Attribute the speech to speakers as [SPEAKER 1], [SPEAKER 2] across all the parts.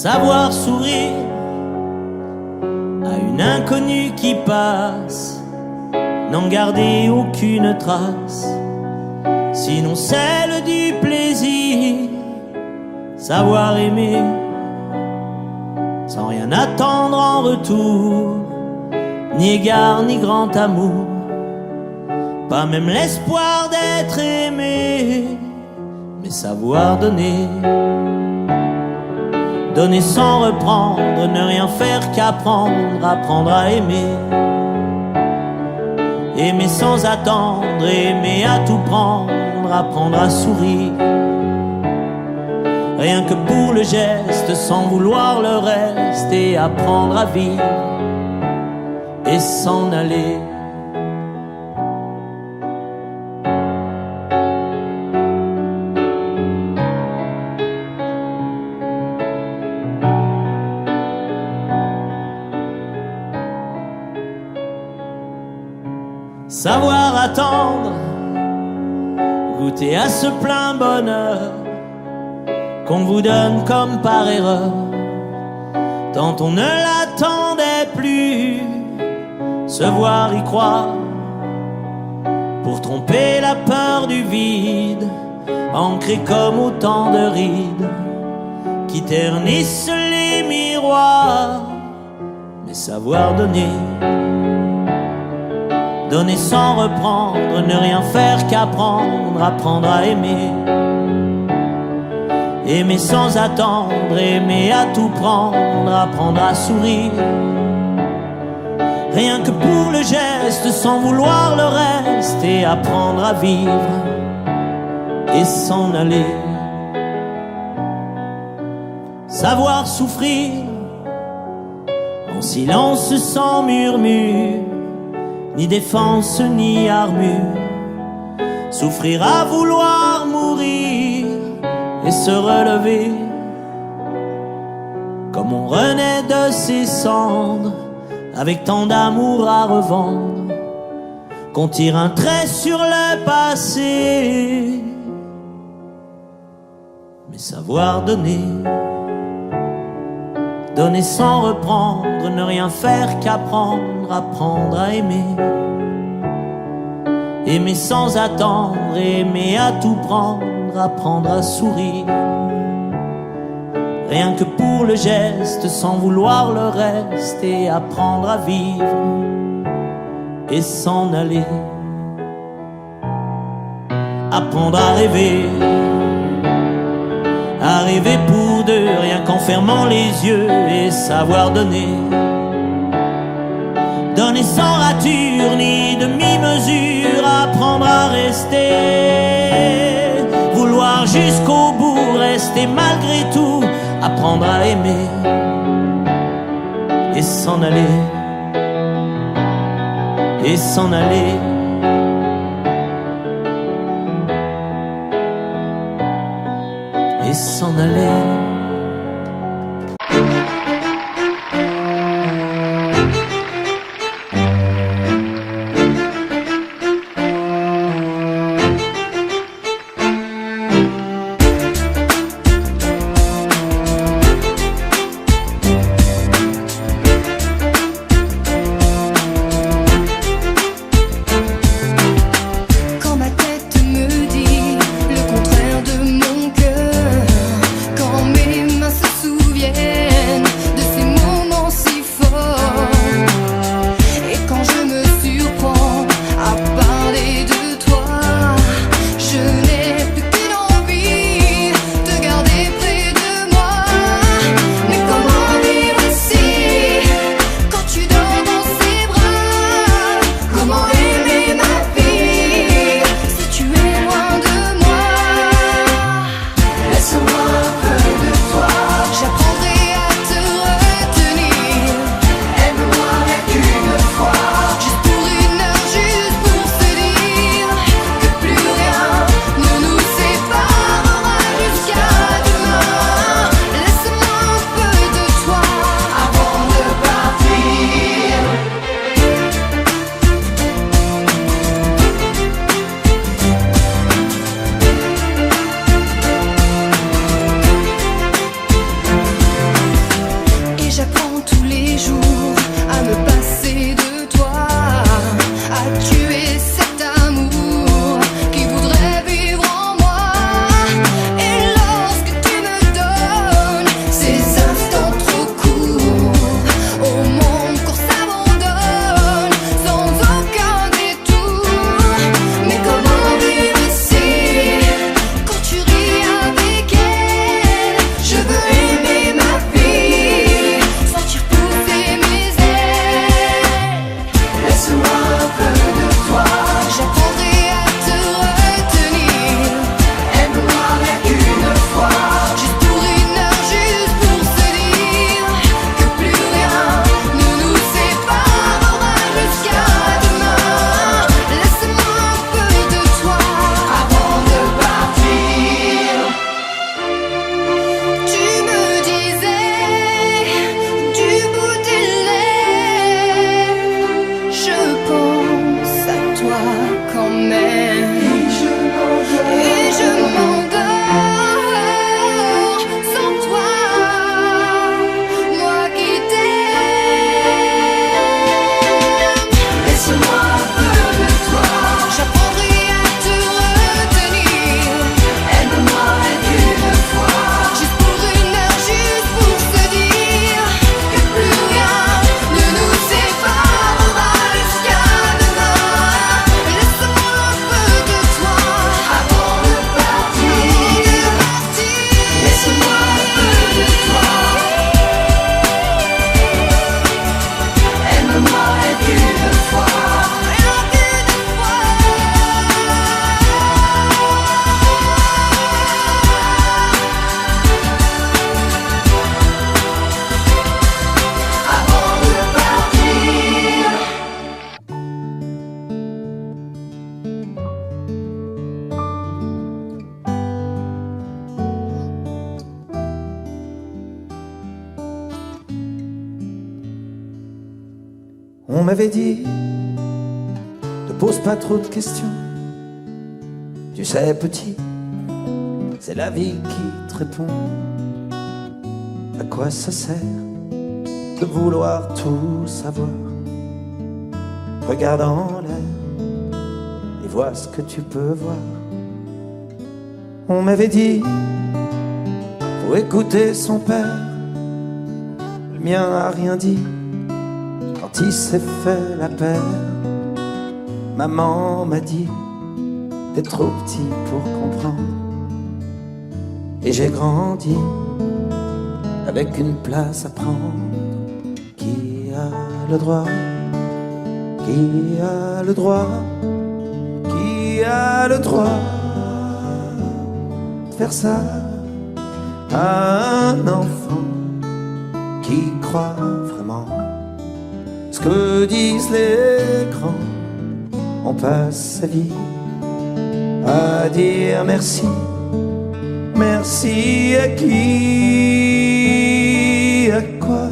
[SPEAKER 1] savoir sourire à une inconnue qui passe, n'en garder aucune trace, sinon celle du plaisir. Savoir aimer sans rien attendre en retour, ni égard ni grand amour, pas même l'espoir d'être aimé, mais savoir donner. Donner sans reprendre, ne rien faire qu'apprendre, apprendre à aimer. Aimer sans attendre, aimer à tout prendre, apprendre à sourire. Rien que pour le geste, sans vouloir le reste, et apprendre à vivre et s'en aller. Savoir attendre, goûter à ce plein bonheur qu'on vous donne comme par erreur, tant on ne l'attendait plus. Se voir y croire, pour tromper la peur du vide, ancré comme autant de rides qui ternissent les miroirs. Mais savoir donner, donner sans reprendre, ne rien faire qu'apprendre, apprendre à aimer. Aimer sans attendre, aimer à tout prendre, apprendre à sourire. Rien que pour le geste, sans vouloir le reste, et apprendre à vivre et s'en aller. Savoir souffrir en silence sans murmure, ni défense ni armure. Souffrir à vouloir mourir et se relever, comme on renaît de ses cendres, avec tant d'amour à revendre, qu'on tire un trait sur le passé. Mais savoir donner, donner sans reprendre, ne rien faire qu'apprendre, apprendre à aimer. Aimer sans attendre, aimer à tout prendre, apprendre à sourire. Rien que pour le geste, sans vouloir le reste, et apprendre à vivre et s'en aller. Apprendre à rêver pour deux, rien qu'en fermant les yeux, et savoir donner. Donner sans rature ni demi-mesure, apprendre à rester. Vouloir jusqu'au bout, rester malgré tout, apprendre à aimer et s'en aller, et s'en aller. Et s'en aller.
[SPEAKER 2] Quand ma tête me dit le contraire de mon cœur, quand mes emmène. Et je m'endors sans toi, moi qui t'aime. Laisse-moi un peu de toi, j'apprendrai à te retenir. Aime-moi une fois, juste pour une heure, juste pour se dire que plus rien ne nous séparera jusqu'à demain. Laisse-moi un peu de toi avant de partir. Laisse-moi un peu de toi. Aime-moi une fois, rien qu'une fois. Avant de partir.
[SPEAKER 3] On m'avait dit, ne pose pas trop de questions. Tu sais, petit, c'est la vie qui te répond. À quoi ça sert de vouloir tout savoir? Regarde en l'air et vois ce que tu peux voir. On m'avait dit, faut écouter son père. Le mien a rien dit quand il s'est fait la paire. Maman m'a dit, t'es trop petit pour comprendre. Et j'ai grandi avec une place à prendre. Qui a le droit? Qui a le droit? Qui a le droit de faire ça à un enfant qui croit vraiment ce que disent les grands? On passe sa vie à dire merci. Merci à qui? À quoi?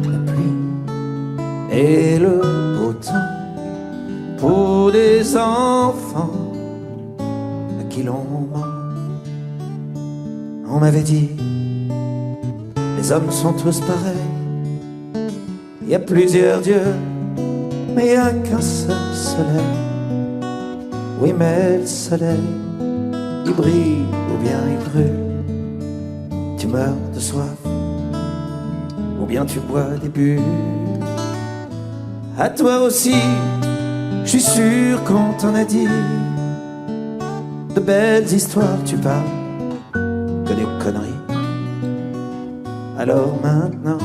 [SPEAKER 3] La pluie et le beau temps pour des enfants à qui l'on ment. On m'avait dit, les hommes sont tous pareils. Il y a plusieurs dieux, mais il n'y a qu'un seul soleil. Oui, mais le soleil, il brille ou bien il brûle. Tu meurs de soif ou bien tu bois des bulles. À toi aussi, je suis sûr qu'on t'en a dit de belles histoires. Tu parles que des conneries. Alors maintenant,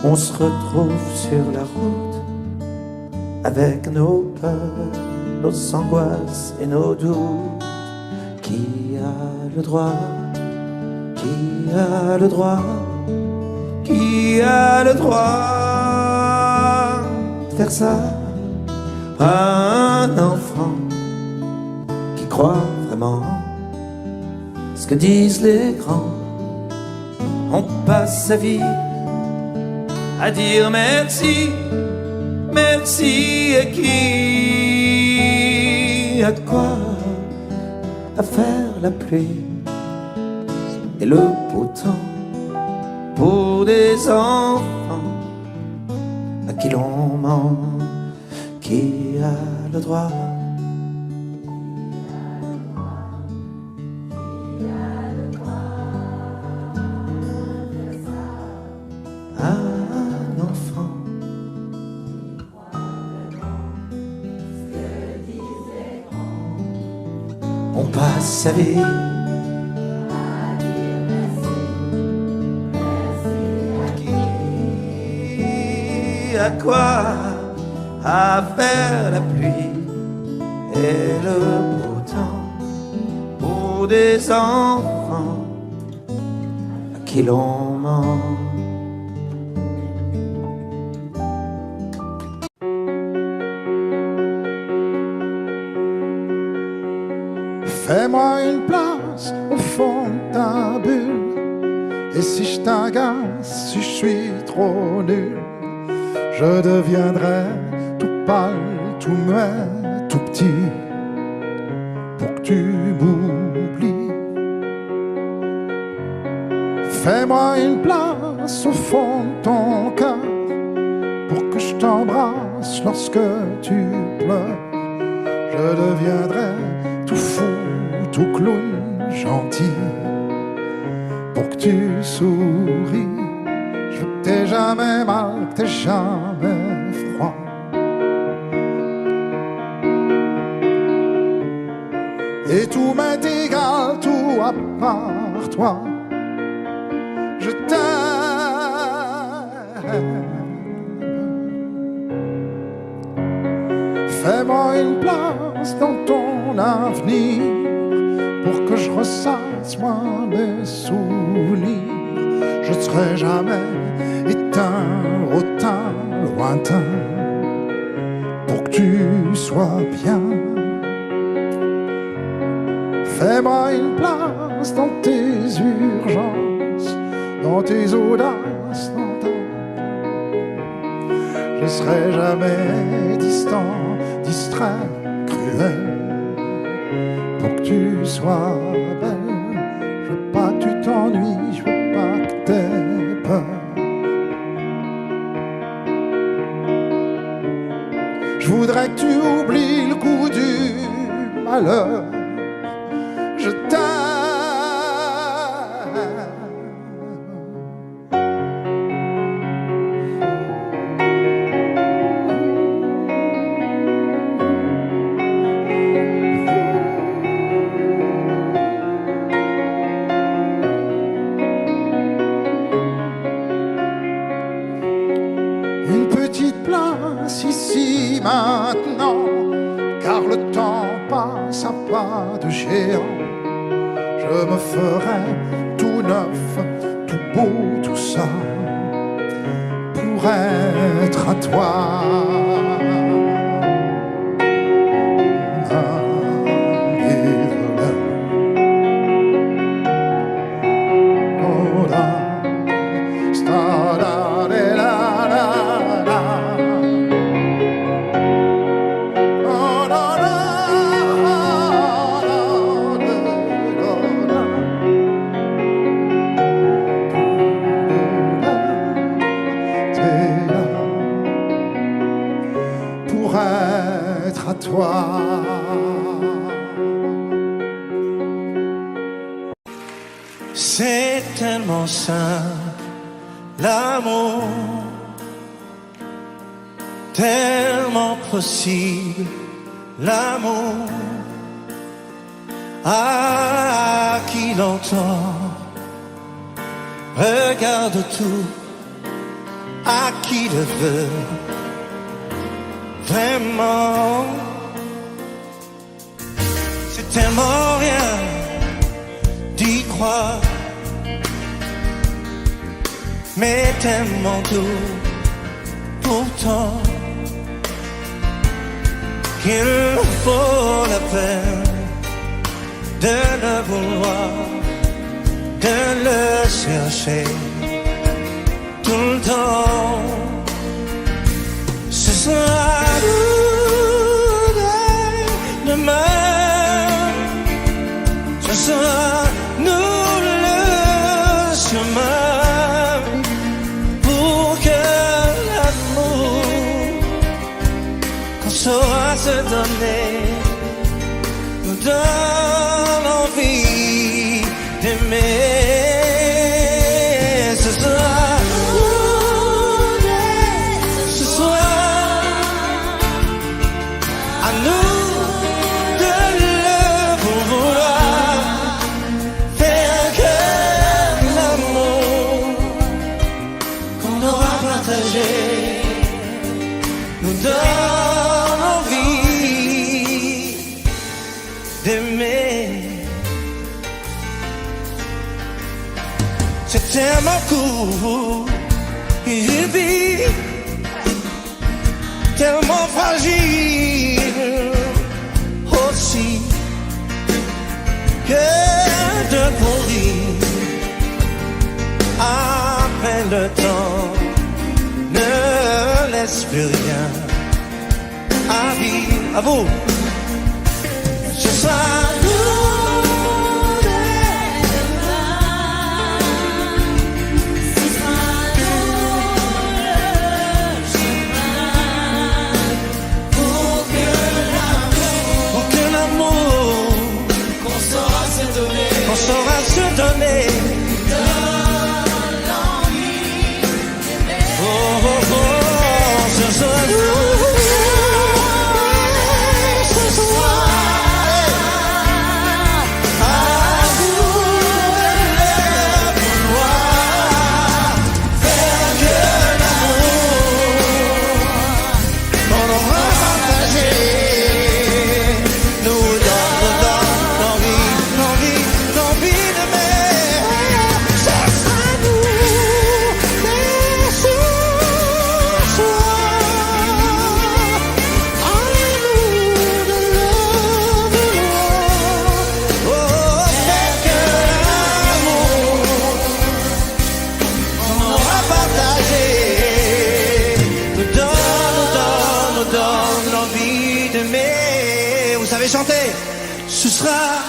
[SPEAKER 3] on se retrouve sur la route avec nos peurs, nos angoisses et nos doutes. Qui a le droit? Qui a le droit? Qui a le droit de faire ça à un enfant qui croit vraiment ce que disent les grands? On passe sa vie à dire merci. Merci à qui? À quoi? À faire la pluie et le beau temps pour des enfants à qui l'on ment. Qui a le droit? À un enfant. On passe sa vie à quoi? À faire la pluie et le beau temps pour des enfants à qui l'on ment.
[SPEAKER 4] Fais-moi une place au fond de ta bulle. Et si je t'agace, si je suis trop nul, je deviendrai tout pâle, tout muet, tout petit, pour que tu m'oublies. Fais-moi une place au fond de ton cœur pour que je t'embrasse lorsque tu pleures. Je deviendrai tout fou, tout clown, gentil, pour que tu souris. Je veux que t'aies jamais mal, que t'aies jamais froid. Et tout m'est égal, tout à part toi. Je t'aime. Fais-moi une place dans ton avenir pour que je ressasse moi mes souvenirs. Je ne serai jamais éteint, autant lointain, pour que tu sois bien. Fais-moi une place dans tes urgences, dans tes audaces, dans ta... Je serai jamais distant, distrait, cruel, pour que tu sois belle. Je veux pas que tu t'ennuies, je veux pas que t'aies peur. Je voudrais que tu oublies le goût du malheur. Je t'aime. Une petite place ici maintenant, car le temps passe à pas de géant. Je me ferai tout neuf, tout beau, tout ça, pour être à toi. Être à toi.
[SPEAKER 1] C'est tellement simple, l'amour, tellement possible, l'amour. À qui l'entend, regarde tout, à qui le veut. Vraiment, c'est tellement rien d'y croire, mais tellement tout pourtant qu'il vaut la peine de le vouloir, de le chercher tout le temps. Ce sera demain, ce sera nous le chemin pour que l'amour qu'on saura se donner nous donne envie d'aimer. Ce sera ce soir à nous. Nous donne envie d'aimer. C'est tellement court, hippie, tellement fragile aussi, que de courir après le temps ne laisse plus rien à vivre.
[SPEAKER 3] À vous. Ce sera on saura se donner. Oh, oh, oh, ce soir, ce soir, à vous le vouloir, faire que l'amour qu'on aura partagé nous donne l'envie d'aimer. Ce sera nous, mais ce soir, à nous de le vouloir. Oh, faire que l'amour qu'on aura partagé nous donne l'envie d'aimer. Vous savez chanter? Ce sera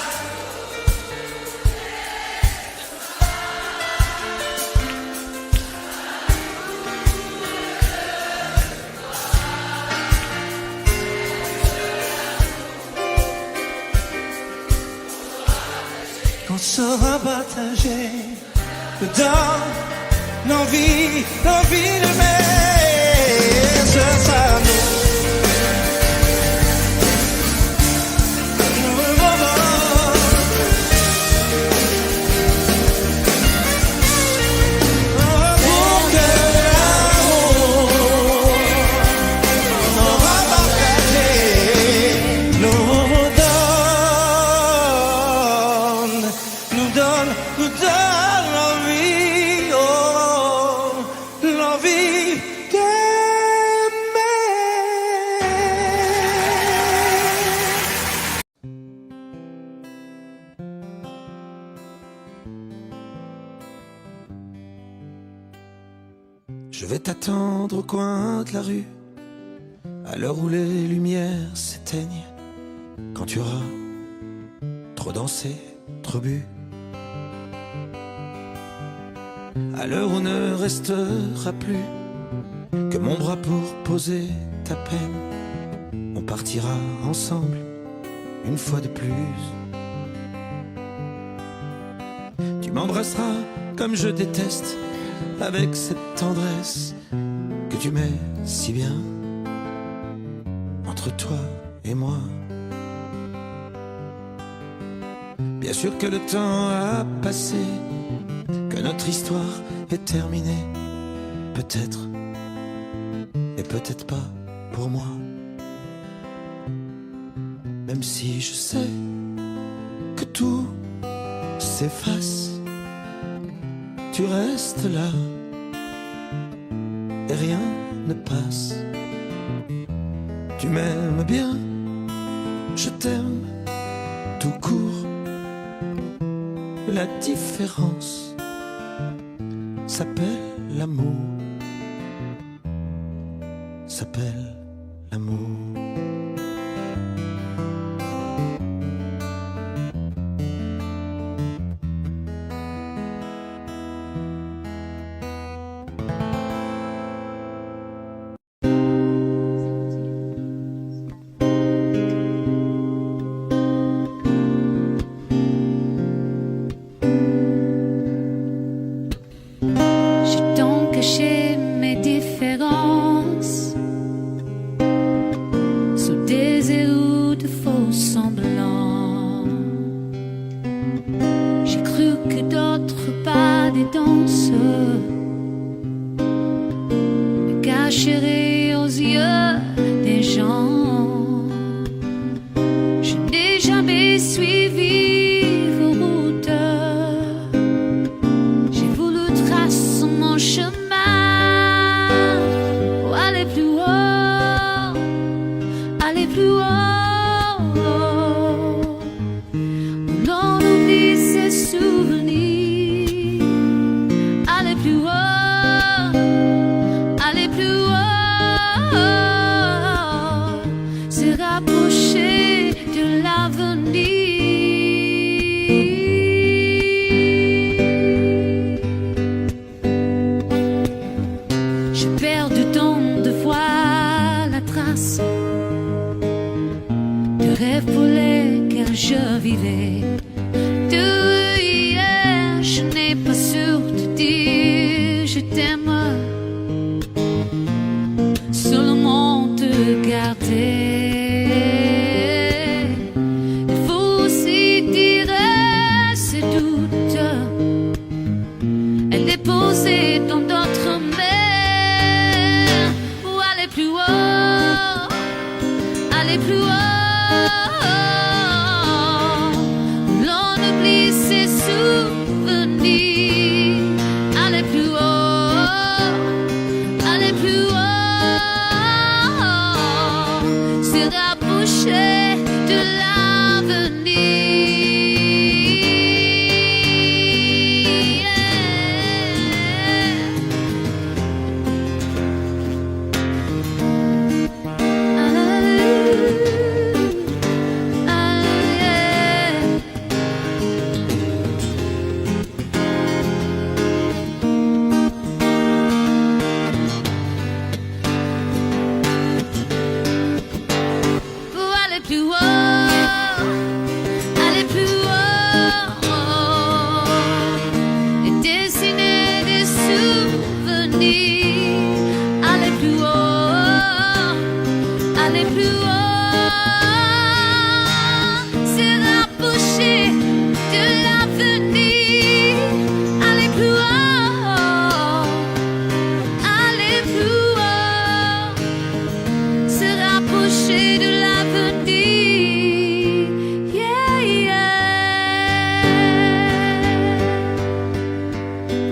[SPEAKER 3] qu'on saura partager dans l'envie d'aimer. Ce sera nous. Pour que l'amour qu'on aura partagé nous donne l'envie, oh, l'envie d'aimer. Je vais t'attendre au coin de la rue, à l'heure où les lumières s'éteignent, quand tu auras trop dansé, trop bu. À l'heure où ne restera plus que mon bras pour poser ta peine, on partira ensemble une fois de plus. Tu m'embrasseras comme je déteste, avec cette tendresse que tu mets si bien entre toi et moi. Bien sûr que le temps a passé, que notre histoire est terminée, peut-être, et peut-être pas pour moi. Même si je sais que tout s'efface, tu restes là et rien ne passe. Tu m'aimes bien, je t'aime tout court. La différence s'appelle l'amour, s'appelle l'amour.
[SPEAKER 5] Chérie aux yeux des gens, je n'ai jamais suivi vos routes. J'ai voulu tracer mon chemin pour aller plus haut, aller plus haut. Où l'on oublie ses souvenirs, aller plus haut, aller plus haut. se rapprocher de l'avenir. Je perds de tant de fois la trace de rêves pour lesquels je vivais. De hier, je n'ai pas su te dire je t'aime, seulement te garder. Il faut aussi dire ce doute, elle est posée dans d'autres mers. Ou aller plus haut, aller plus haut. L'on oublie ses souvenirs. Aller plus haut, aller plus haut. Se rapprocher de pour aller plus haut, aller plus haut, et dessiner des souvenirs. Aller plus haut, aller plus haut, se rapprocher de l'avenir. Aller plus haut, aller plus haut, se rapprocher de l'avenir. Yeah, yeah.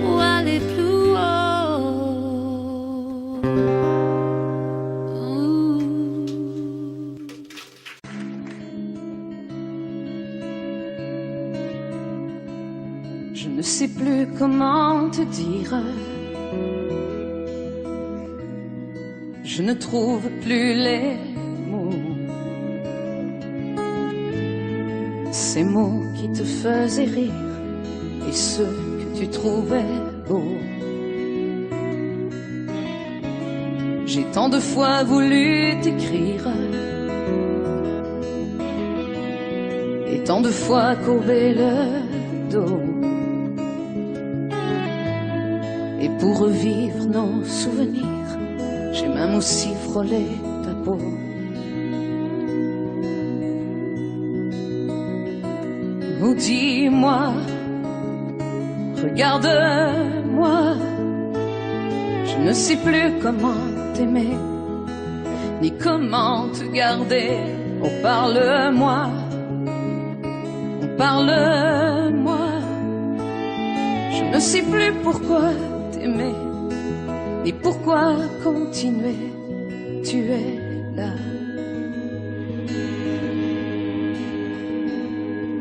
[SPEAKER 5] Ou aller plus haut.
[SPEAKER 6] Je ne sais plus comment te dire. Je ne trouve plus les mots. Ces mots qui te faisaient rire et ceux que tu trouvais beaux. J'ai tant de fois voulu t'écrire et tant de fois courbé le dos. Et pour revivre nos souvenirs, j'ai même aussi frôlé ta peau. Oh, dis-moi, regarde-moi, je ne sais plus comment t'aimer, ni comment te garder. Oh, parle-moi, oh, parle-moi, je ne sais plus pourquoi t'aimer, ni pourquoi continuer. Tu es là,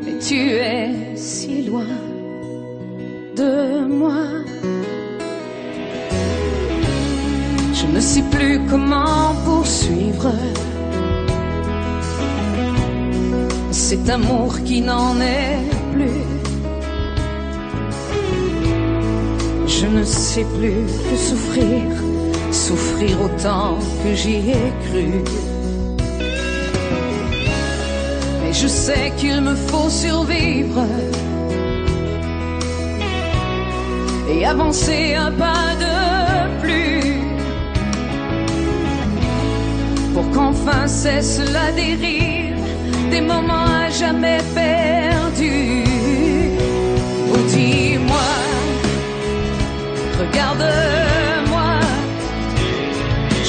[SPEAKER 6] mais tu es si loin de moi. Je ne sais plus comment poursuivre cet amour qui n'en est plus. Je ne sais plus que souffrir, souffrir autant que j'y ai cru. Mais je sais qu'il me faut survivre et avancer un pas de plus, pour qu'enfin cesse la dérive des moments à jamais perdus. Oh, dis-moi, regarde-moi,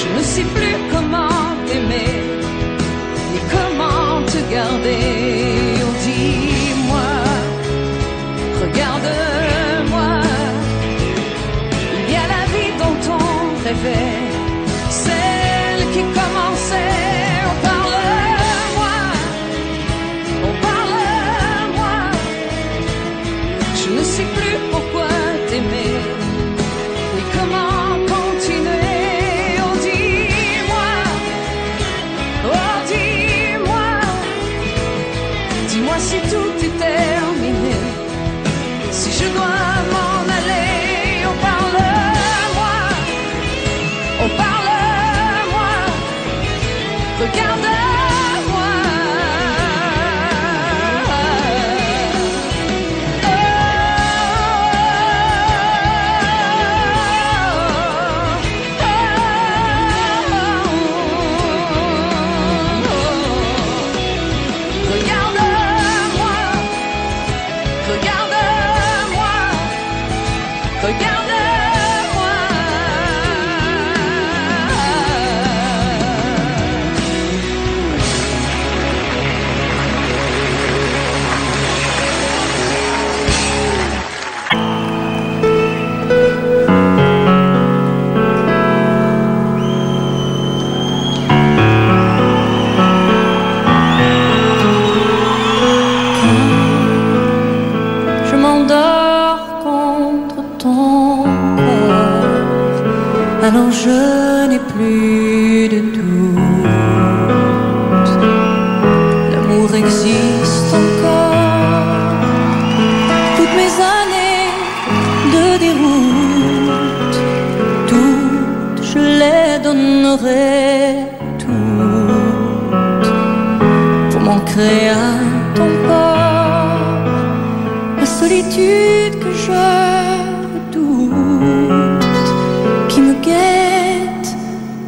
[SPEAKER 6] je ne sais plus comment t'aimer, ni comment te garder. Oh, dis-moi, regarde-moi, il y a la vie dont on rêvait, celle qui commençait. Oh, parle-moi, oh, parle-moi, je ne sais plus pourquoi t'aimer, ni comment dis-moi si tout est terminé. Si je dois m'en aller, oh parle-moi, oh parle-moi, regarde-moi.
[SPEAKER 5] Alors je n'ai plus de doute, l'amour existe encore. Toutes mes années de déroute, toutes je les donnerai, toutes pour m'ancrer à ton corps. La solitude que je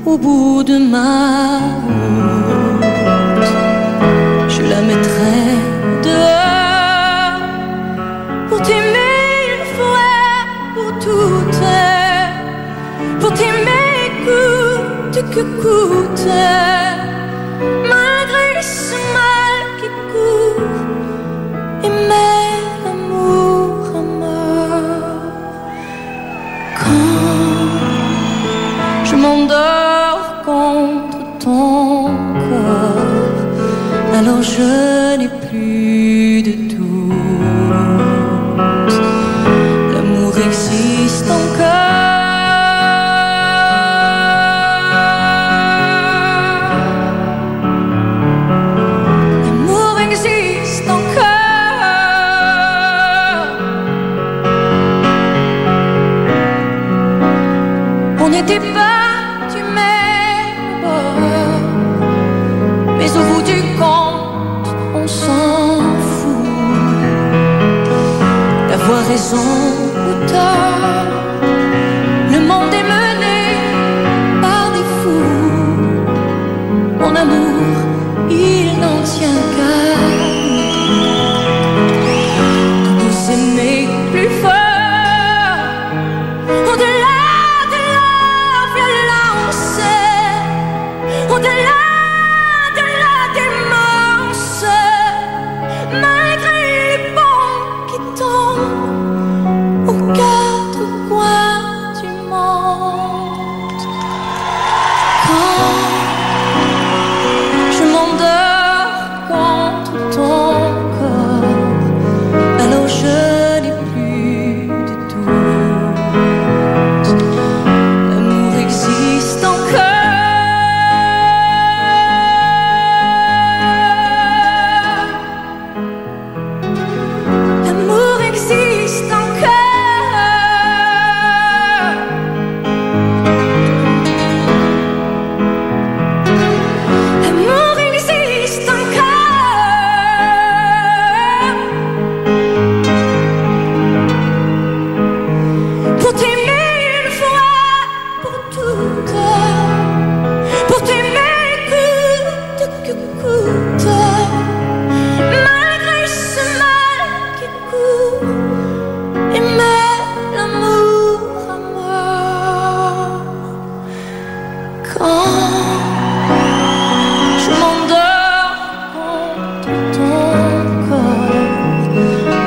[SPEAKER 5] au bout de ma route, je la mettrai dehors pour t'aimer une fois pour toutes, pour t'aimer coûte que coûte, malgré ce mal qui court, aimer l'amour à mort. Quand je m'endors contre ton corps, alors je n'ai plus de doute, l'amour existe encore. L'amour existe encore. On n'était pas au bout du compte, on s'en fout d'avoir raison ou tort. Le monde est mené par des fous. Mon amour, il n'en tient qu'à de nous aimer plus fort, au-delà de la violence, au-delà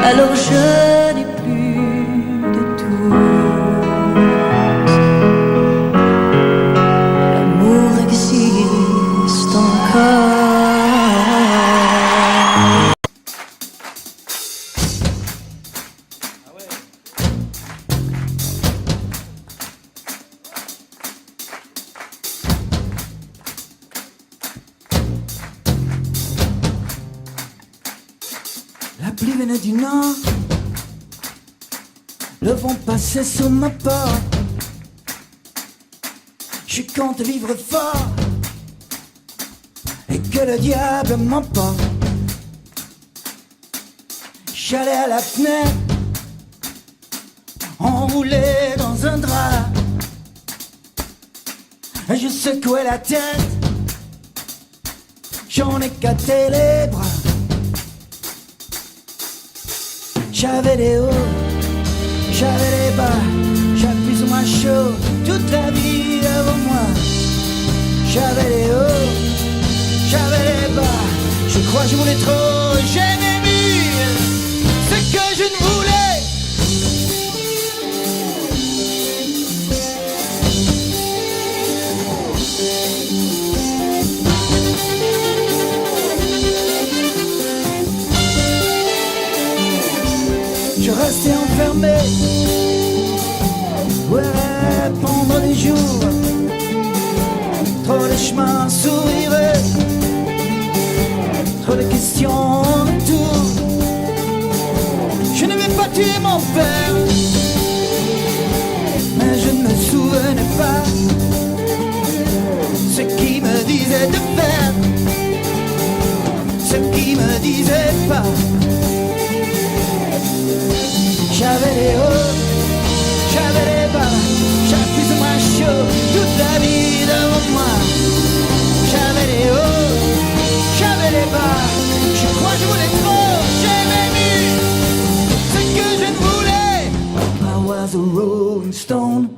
[SPEAKER 5] alors je n'ai plus de doute, l'amour existe encore.
[SPEAKER 7] La pluie venait du nord, le vent passait sur ma porte. Je compte vivre fort et que le diable m'emporte. J'allais à la fenêtre, enroulé dans un drap. Je secouais la tête, j'en écartais les bras. J'avais les hauts, j'avais les bas, j'avais plus ou moins chaud, toute la vie avant moi. J'avais les hauts, j'avais les bas, je crois que je voulais trop, j'aimais mieux ce que je ne voulais. Je restais enfermé, ouais, pendant des jours. Trop de chemins s'ouvrirait, trop de questions autour. Je n'aimais pas tuer mon père, mais je ne me souvenais pas ce qu'il me disait de faire, ce qu'il me disait pas. J'avais les hauts, j'avais les bas, j'avais plus ou moins chaud, toute la vie devant moi. J'avais les hauts, j'avais les bas, je crois que je voulais trop, j'aimais mieux ce que je ne voulais. I was a rolling stone,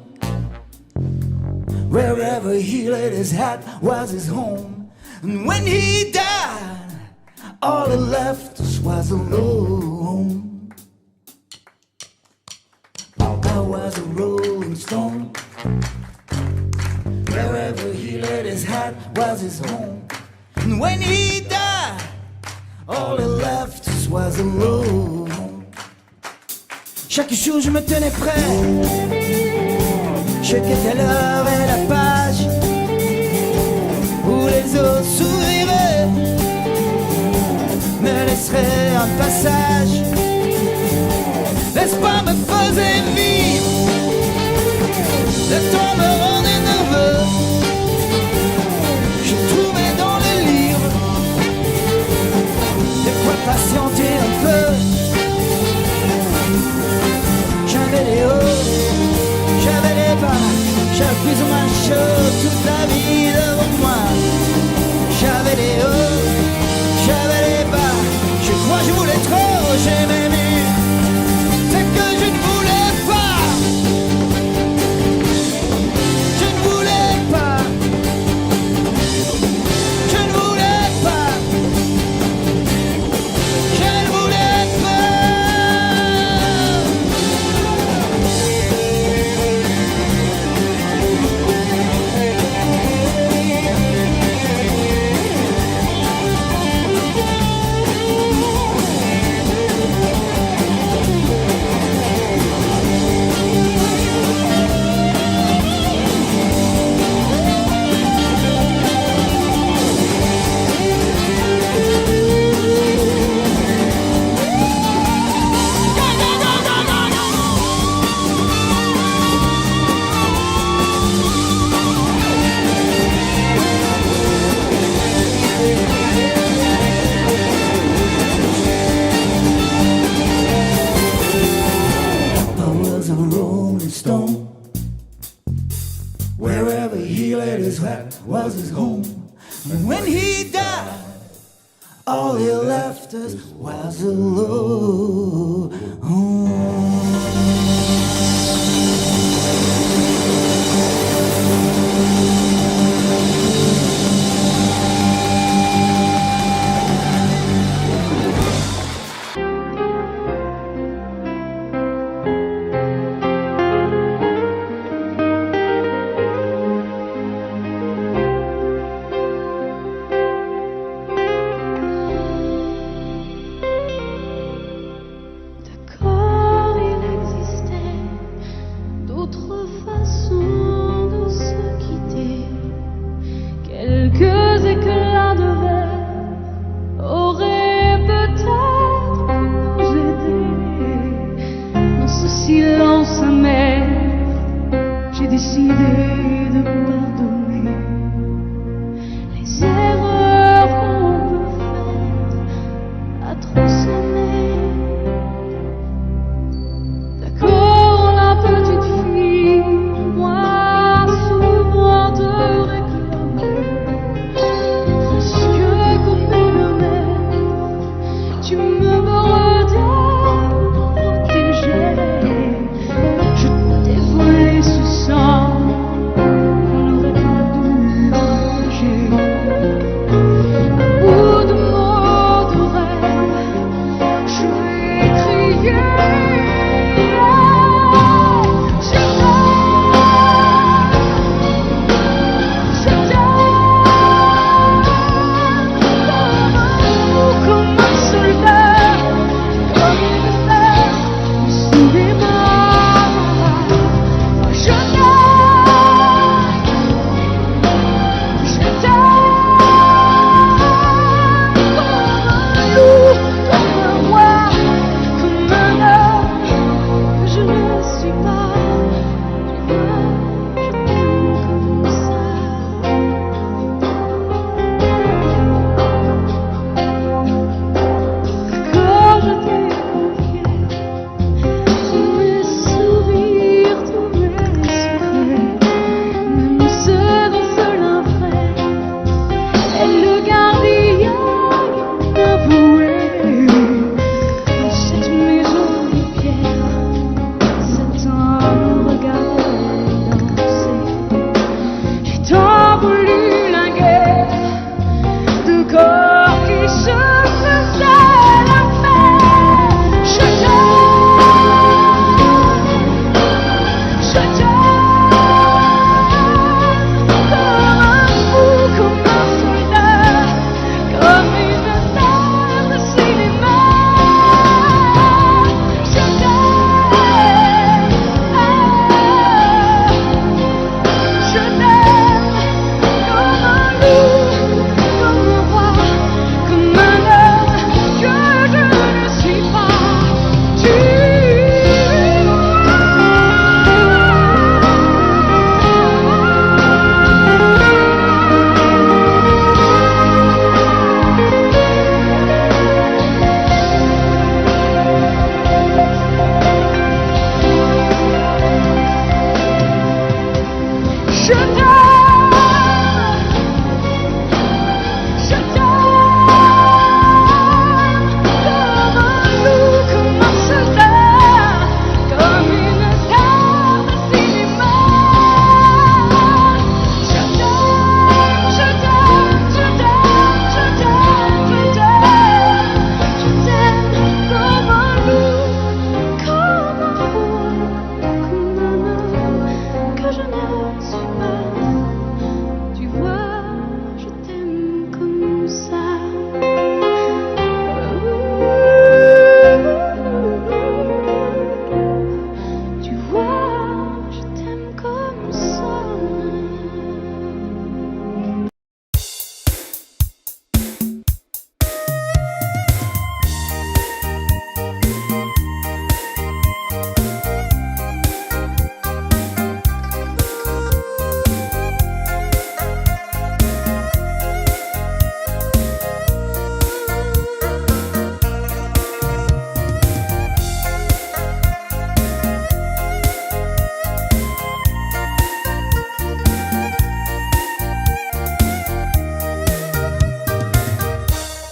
[SPEAKER 7] wherever he laid his hat was his home. And when he died, all that left us was alone. I was a rolling stone, wherever he laid his hat was his home. And when he died, all that left us was alone. Chaque jour je me tenais prêt, je quittais l'heure et la page où les eaux s'ouvriraient, me laisseraient un passage. L'espoir me faisait vivre, le temps me rendait nerveux. Je trouvais dans le livre de quoi patienter un peu. J'avais les hauts, j'avais les bas, j'avais plus ou moins chaud, toute la vie devant moi. J'avais les hauts, j'avais les bas, je crois que je voulais trop, j'aimais mieux ce que je ne voulais pas. Je ne voulais pas. Je ne voulais pas. Je ne voulais was his home. And when he died, all he left us was alone.
[SPEAKER 5] D'accord.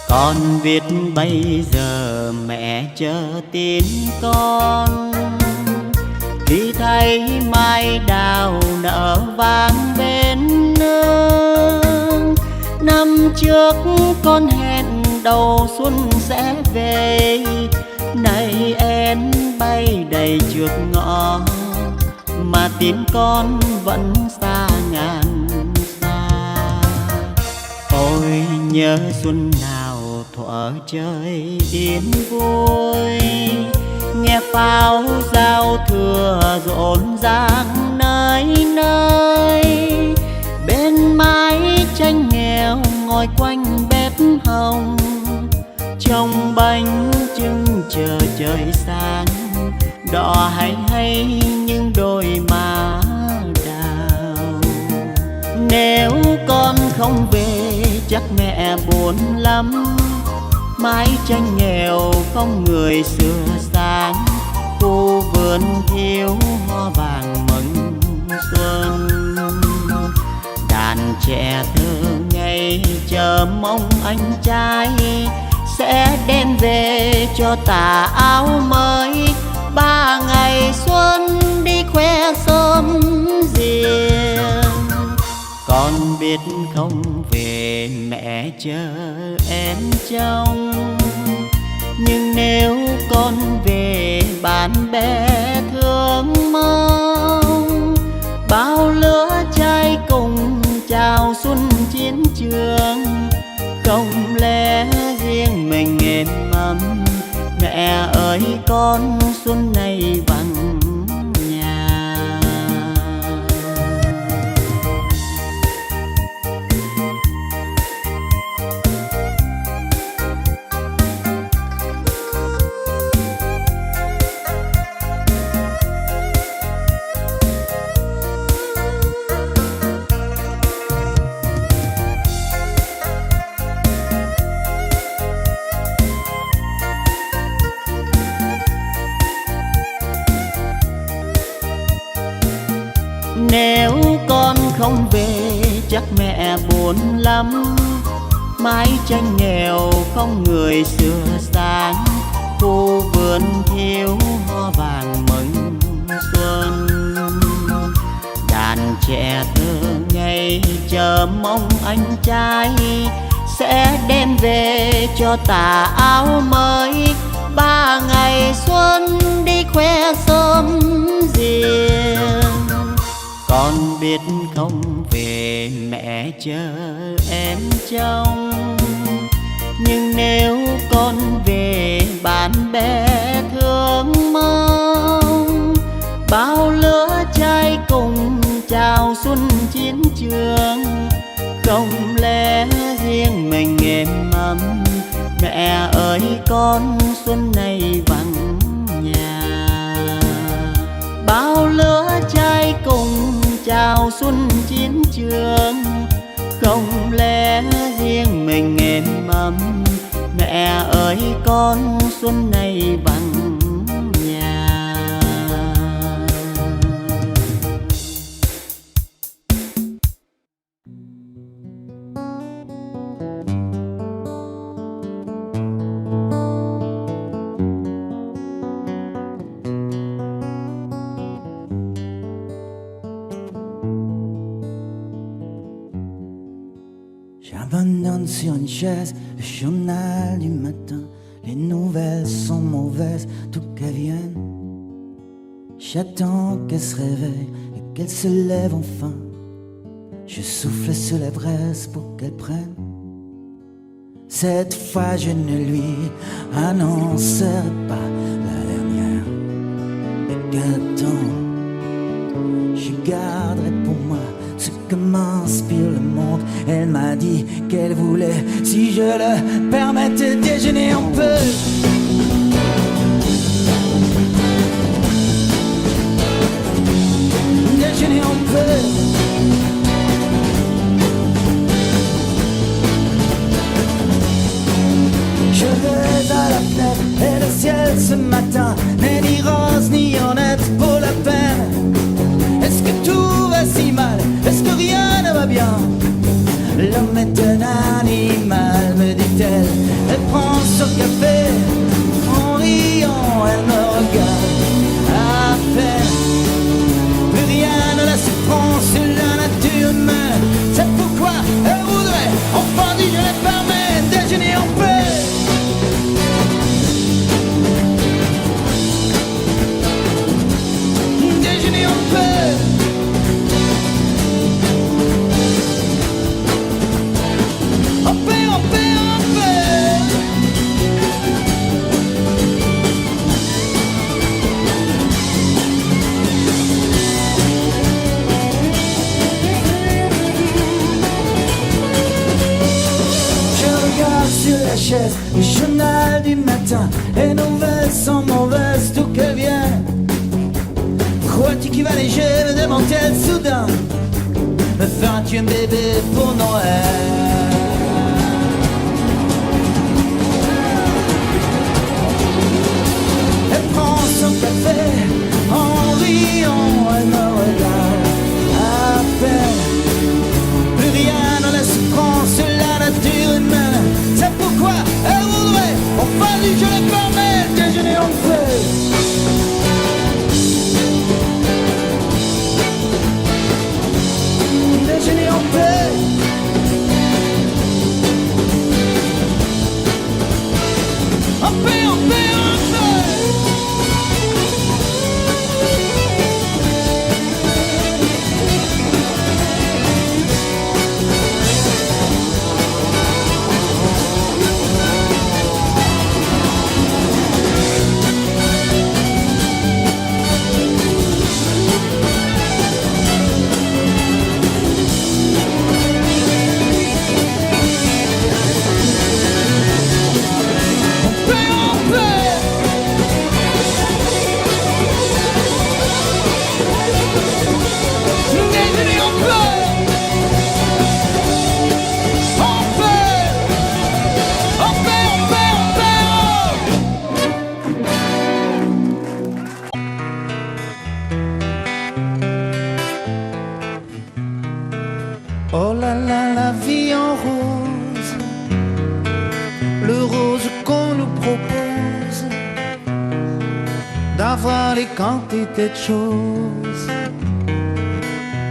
[SPEAKER 8] Con biết bây giờ mẹ chờ tin con, khi thấy mai đào nở vàng bên nương. Năm trước con hẹn đầu xuân sẽ về, nay én bay đầy trước ngõ, mà tìm con vẫn xa ngàn xa. Ôi nhớ xuân nào thuở trời yên vui, nghe pháo giao thừa rộn ràng nơi nơi. Bên mái tranh nghèo ngồi quanh bếp hồng, trông bánh trưng chờ trời sáng, đỏ hay hay những đôi má đào. Nếu con không về chắc mẹ buồn lắm, mái tranh nghèo không người xưa sáng, khu vườn thiếu hoa vàng mừng xuân. Đàn trẻ thơ ngây chờ mong anh trai sẽ đem về cho tà áo mới. 3 ngày xuân đi khoe sớm riêng, con biết không về mẹ chờ em trông. Nhưng nếu con về bạn bè thương mong, bao lứa trai cùng chào xuân chiến trường. Không lẽ riêng mình êm ấm, mẹ ơi con xuân này vắng nhà. Nếu con không về chắc mẹ buồn lắm, mái tranh nghèo không người xưa sáng, khu vườn thiếu hoa vàng mừng xuân. Đàn trẻ thơ ngây chờ mong anh trai sẽ đem về cho tà áo mới. 3 ngày xuân đi khoe sớm riêng, con biết không về mẹ chờ em trông. Nhưng nếu con về bạn bè thương mong, bao lứa trai cùng chào xuân chiến trường. Không lẽ riêng mình êm ấm, mẹ ơi con xuân này vắng nhà. Bao lứa trai cùng chào xuân chiến trường. Không lẽ riêng mình êm ấm, mẹ ơi con xuân này vắng nhà.
[SPEAKER 7] J'abandonne sur une chaise le journal du matin. Les nouvelles sont mauvaises, tout qu'elles viennent. J'attends qu'elle se réveille et qu'elle se lève enfin. Je souffle sur les braises pour qu'elle prenne. Cette fois je ne lui annoncerai pas la dernière. Et qu'attends, je garderai pour moi ce que m'inspire le monde. Elle m'a dit qu'elle voulait, si je le permettais, déjeuner un peu. Déjeuner un peu. Je vais à la fenêtre et le ciel ce matin n'est ni rose ni honnête pour la peine. Est-ce que tout va si mal? Est-ce que rien ne va bien? L'homme est un animal, me dit-elle. Elle prend son café, en riant, elle me regarde à peine. Plus rien ne la surprend sur la nature humaine. C'est pourquoi elle voudrait, enfin dit, je les permets, déjeuner en paix. Déjeuner en paix. En paix, en paix, en paix. Je regarde sur la chaise le journal du matin. Et nouvelles sont mauvaises, d'où qu'elles viennent. Crois-tu qu'il va léger, me demande-t-elle soudain. Me feras-tu un bébé pour Noël? Elle prend son café, en riant, elle me regarde à peine. Plus rien ne la surprend sur la nature humaine. C'est pourquoi elle voudrait, enfin dit, je les permets, déjeuner en paix. Déjeuner en paix. En paix, en paix, en paix. Oh là là, la vie en rose, le rose qu'on nous propose, d'avoir les quantités de choses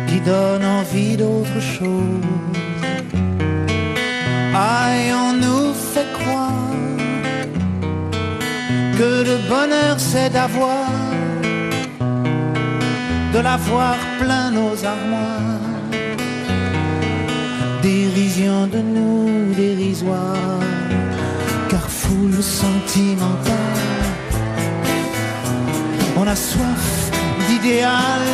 [SPEAKER 7] qui donnent envie d'autre chose. Aïe, on nous fait croire que le bonheur c'est d'avoir, de l'avoir plein nos armoires. Dérision de nous, dérisoire, car foule sentimentale. On a soif d'idéal,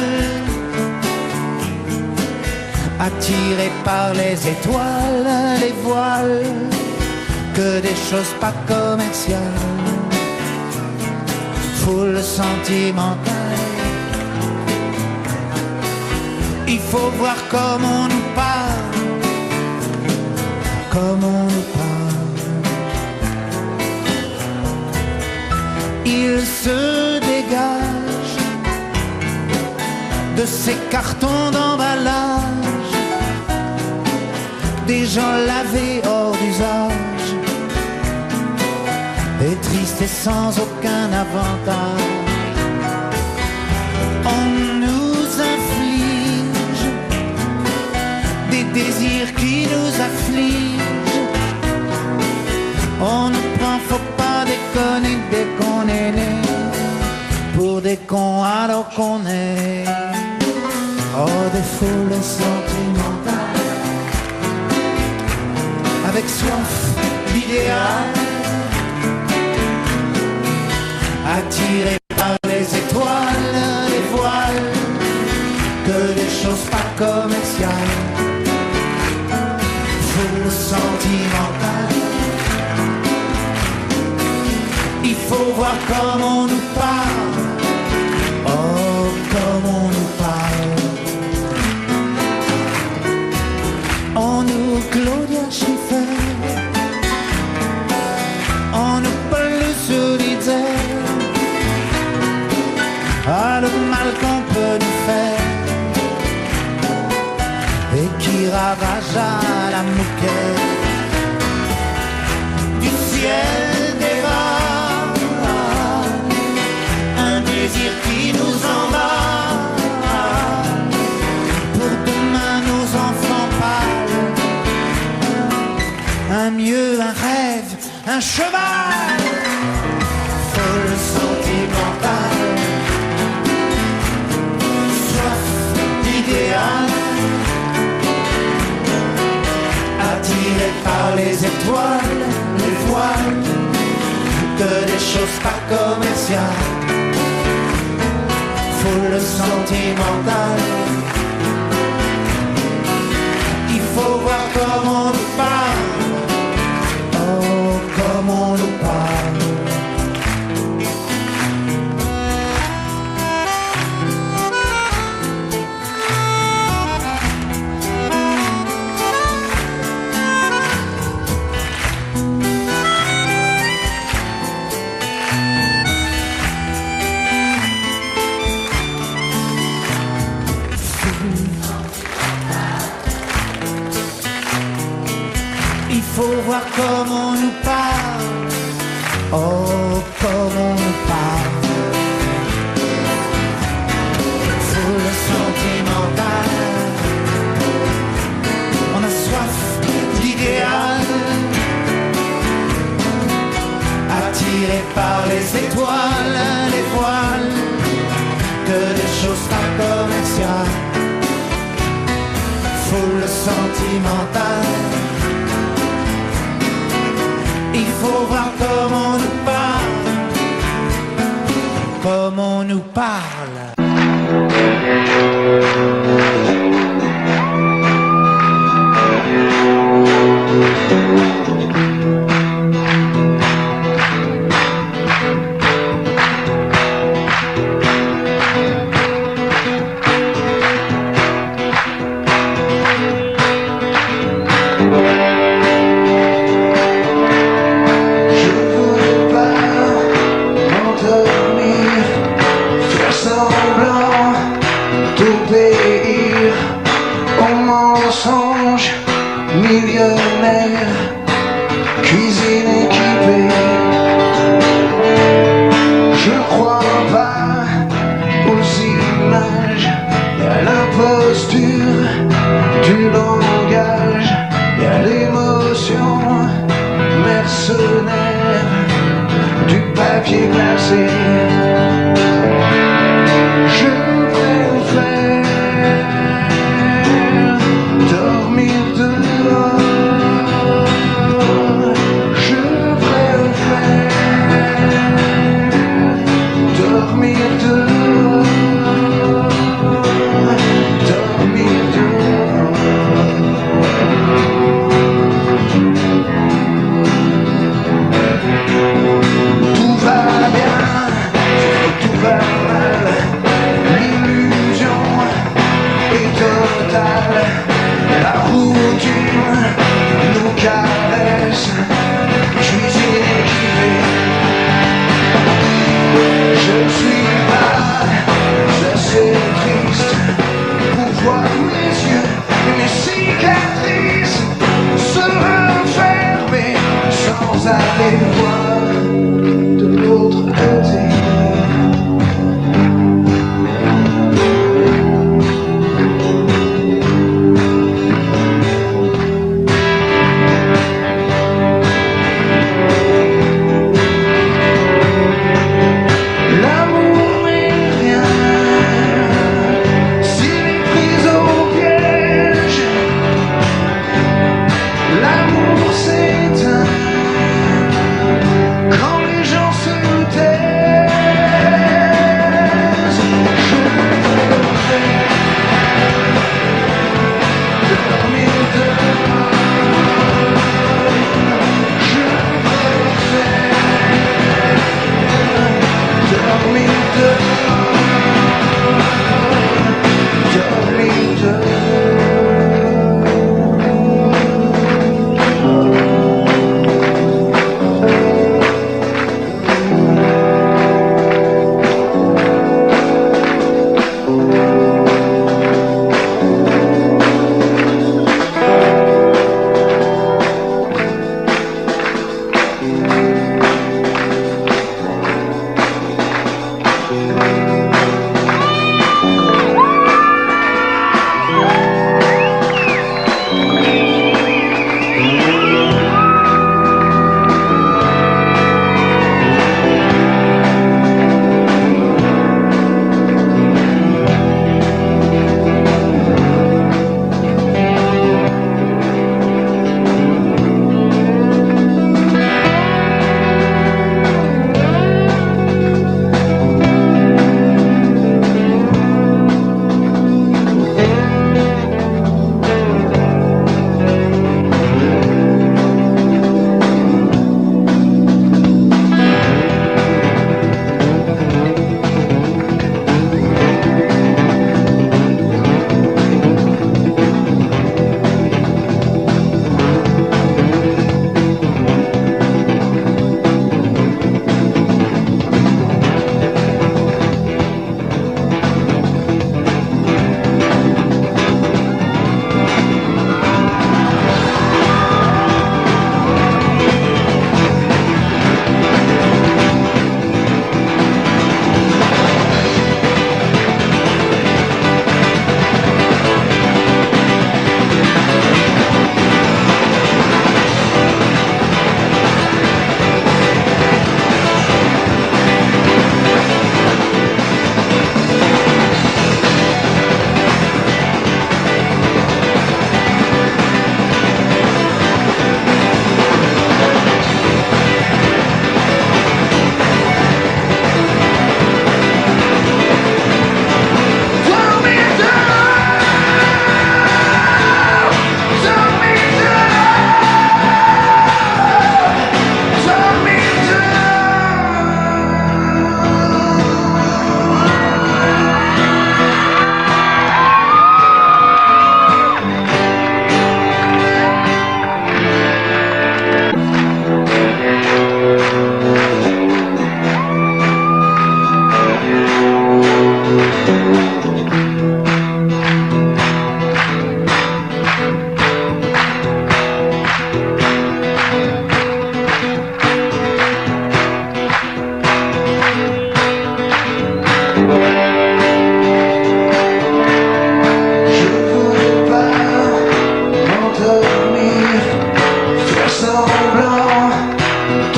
[SPEAKER 7] attiré par les étoiles, les voiles, que des choses pas commerciales. Foule sentimentale, il faut voir comme on nous parle, comme on nous parle. Il se dégage de ces cartons d'emballage, des gens lavés hors d'usage, et tristes et sans aucun avantage. On nous inflige des désirs qui nous affligent. On nous prend, faut pas déconner dès qu'on est né, pour des cons alors qu'on est. Oh, des foules sentimentales, avec soif d'idéal, attirés par les étoiles, les voiles, que des choses pas commerciales. Foule sentimentale, il faut voir comme on nous parle, oh comme on nous parle. On nous Claudia Schiffer, on nous Paul Solitaire, ah le mal qu'on peut nous faire, et qui ravagea la moquette du ciel.
[SPEAKER 3] un cheval. Folle sentimentale, soif d'idéal, attiré par les étoiles, les voiles, que des choses pas commerciales. Foule sentimentale, il faut voir comment on nous parle, oh comment on nous parle. Il faut voir comment on nous parle, oh comment on nous parle. Foule sentimentale, on a soif d'idéal, attiré par les étoiles, les voiles, que des choses pas commerciales. Foule sentimentale, il faut voir comment on nous parle, comment on nous parle.
[SPEAKER 9] Millionnaire, cuisine équipée. Je crois pas aux images, y'a l'imposture du langage, y'a l'émotion mercenaire du papier glacé. Je préfère dormir dehors. Aller voir de l'autre côté. L'amour n'est rien s'il est pris au piège. L'amour s'éteint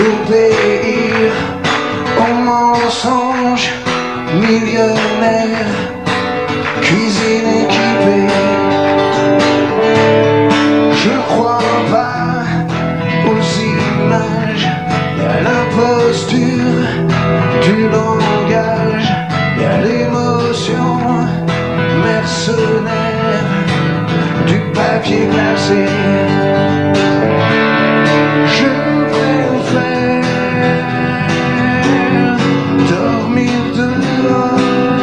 [SPEAKER 9] d'obéir aux mensonges, millionnaire, cuisine équipée. Je crois pas aux images, y'a l'imposture du langage, y'a l'émotion mercenaire du papier glacé. Je préfère dormir dehors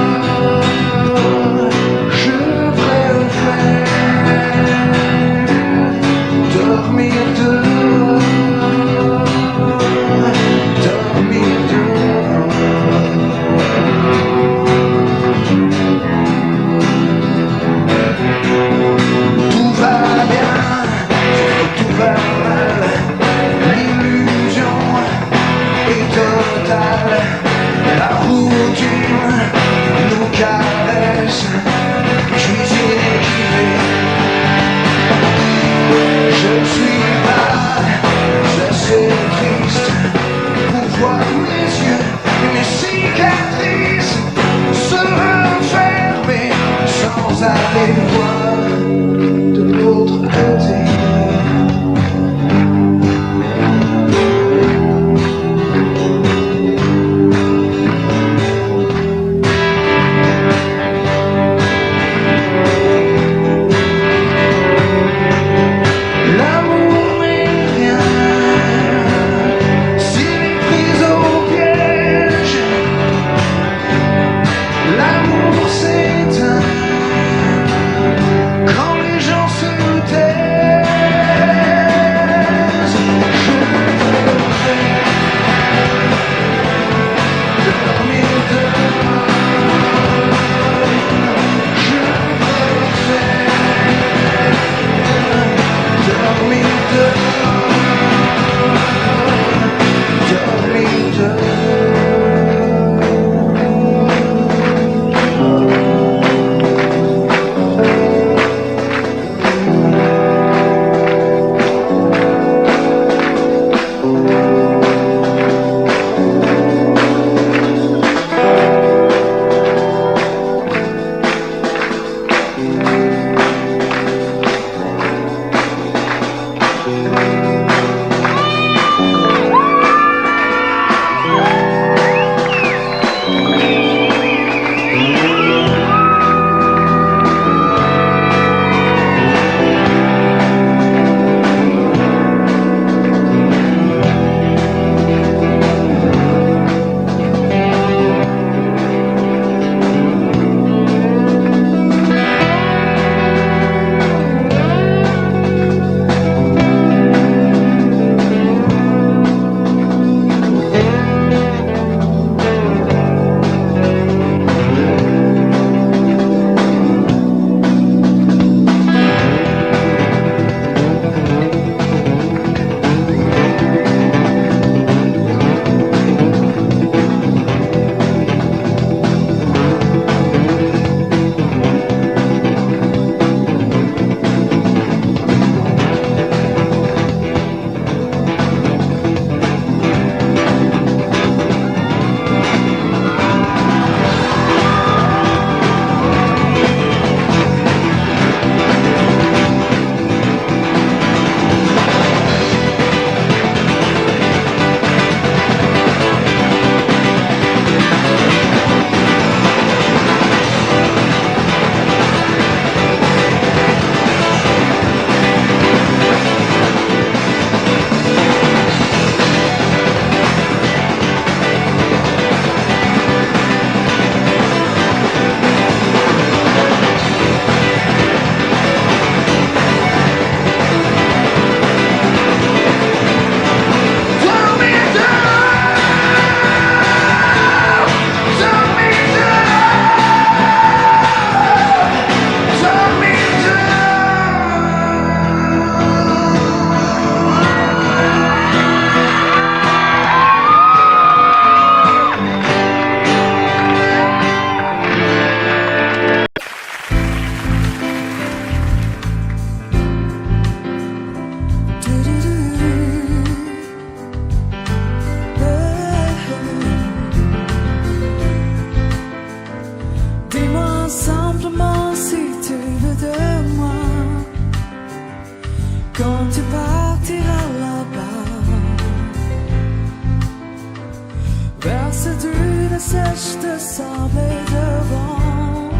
[SPEAKER 2] bercé d'une sèche de sable et de vent.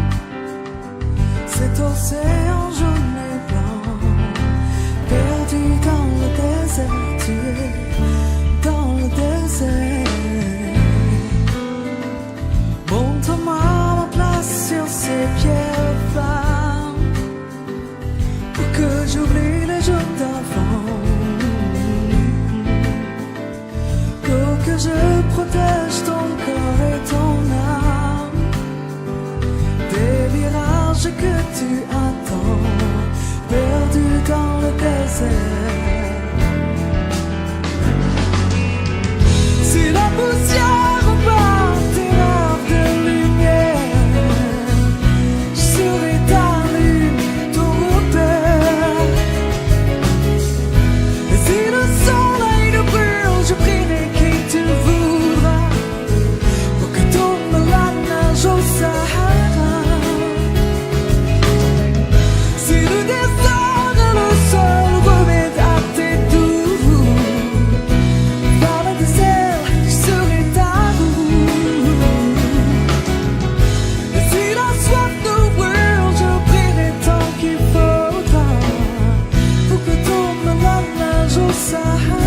[SPEAKER 2] Cet océan jaune et blanc, perdu dans le désert, tu es dans le désert. Montre-moi ma place sur ces pierres femmes, pour que j'oublie les jours d'avant, pour que je protège ton corps et ton âme des virages que tu attends, perdu dans le désert. Si la poussière repart tes rêves de lumière, je serai ta lune, ton repère. Et si le soleil nous brûle, je prierai qui tu voudras, pour que tombe la neige au Sahara. Si le désert et le sol remettent à tes doux, par le désert, je serai ta roue. Et si la soif nous brûle, je prierai tant qu'il faudra, pour que tombe la neige au Sahara.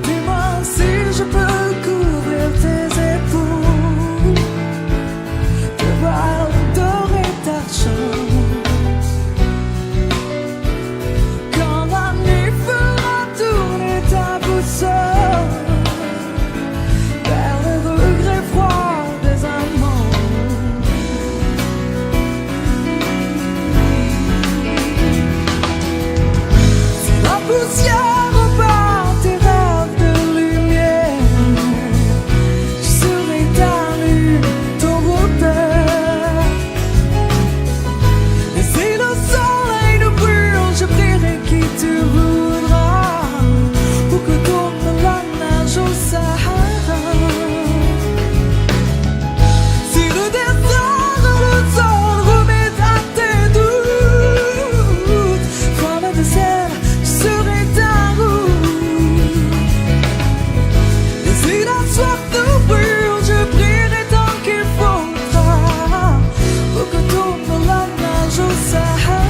[SPEAKER 2] Dis-moi si je peux couvrir tes épaules de voiles dorées d'argent. Quand la nuit fera tourner ta boussole vers le regret froid des amants. Si la poussière repart tes rêves de lumière, je serai ta lune, ton repère. Et si le soleil nous brûle, je prierai qui tu voudras, pour que tombe la neige au Sahara. Si le désert et le sol remettent à tes doutes, toi le désert, je serai ta roue. Et si la soif nous brûle, je prierai tant qu'il faudra, pour que tombe la neige au Sahara.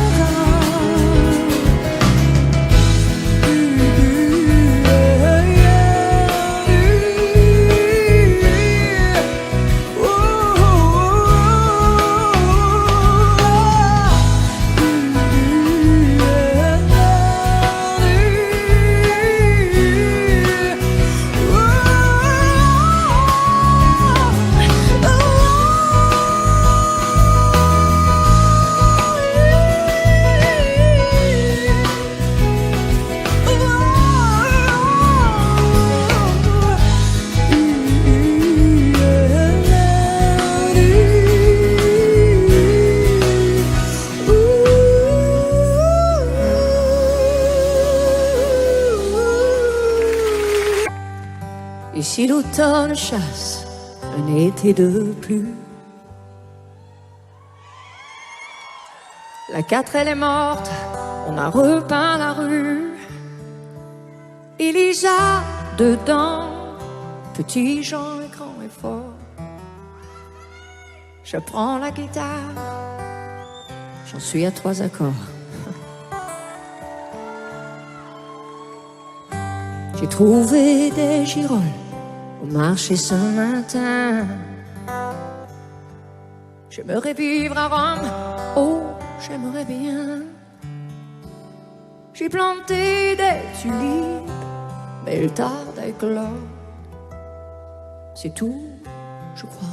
[SPEAKER 6] Et si l'automne chasse un été de plus, la 4 elle est morte, on a repeint la rue. Il y a dedans petits gens et grands et forts. Je prends la guitare, j'en suis à 3 accords. J'ai trouvé des girolles au marché ce matin. J'aimerais vivre à Rome, oh, j'aimerais bien. J'ai planté des tulipes, mais elles tardent à éclore. C'est tout, je crois.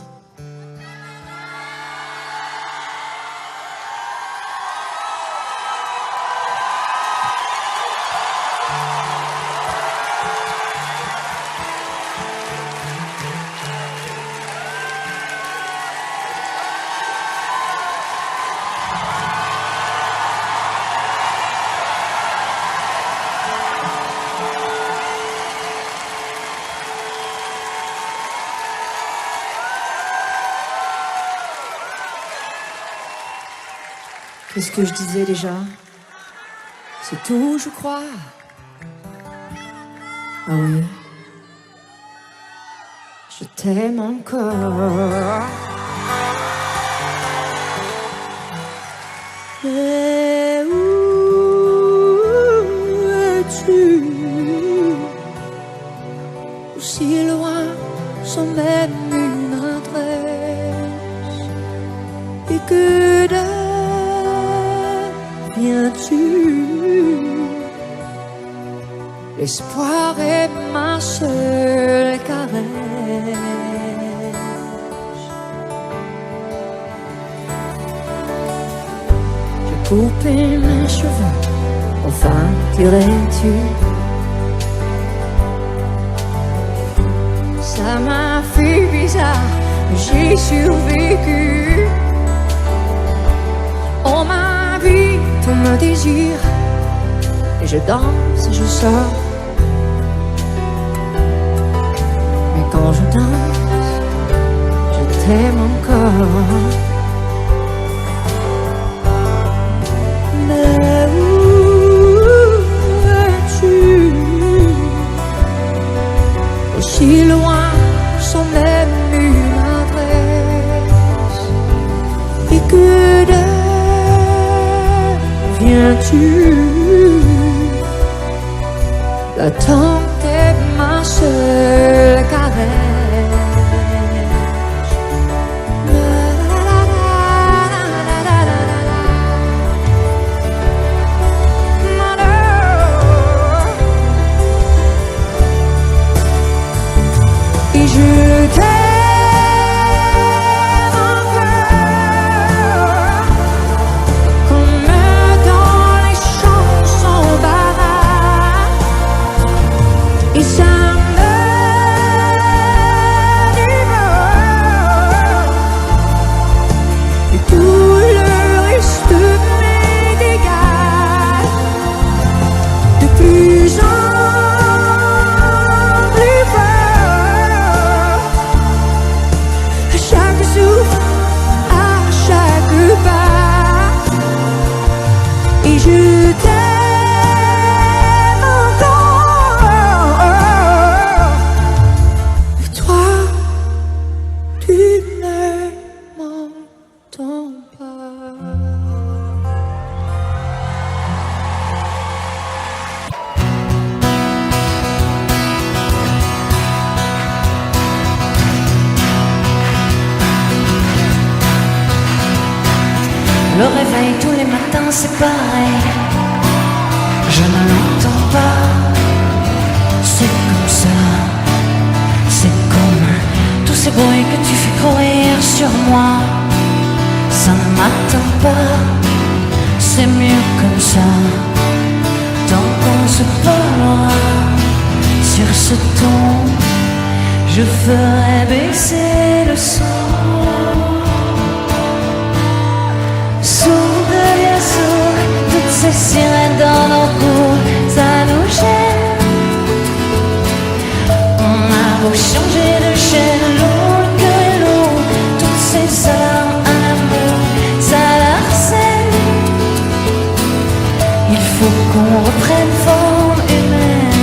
[SPEAKER 6] Qu'est-ce que je disais déjà? C'est tout, je crois. Ah oui. Je t'aime encore. Mais où es-tu? Aussi loin, sans même une adresse. Et que deviens-tu? L'espoir est ma seule caresse. J'ai coupé mes cheveux, enfin dirais-tu? Ça m'a fait bizarre, j'ai survécu. On m'habite, on me désire, et je danse et je sors. Mais quand je danse, je t'aime encore. Mais où es-tu? Aussi loin, sans même une adresse. Et que deviens-tu? L'attente est ma seule caresse. Et je t'aime encore, comme dans les chansons baraques. Et ça me dévore. Et tout le reste m'est égal. De plus en plus fort. À chaque souffle, à chaque pas. Et je t'aime encore. Et toi, tu ne m'entends pas.
[SPEAKER 5] Le réveil tous les matins c'est pareil. Je ne l'entends pas. C'est comme ça. C'est comme tous ces bruits que tu fais courir sur moi. Ça ne m'atteint pas. C'est mieux comme ça. Tant qu'on se parlera sur ce ton, je ferai baisser le son. Sourd devient sourd, toutes ces sirènes dans nos cours, ça nous gêne. On a beau changer de chaîne, lourd que lourd, toutes ces alarmes à l'amour, ça l'harcèle. Il faut qu'on reprenne forme humaine.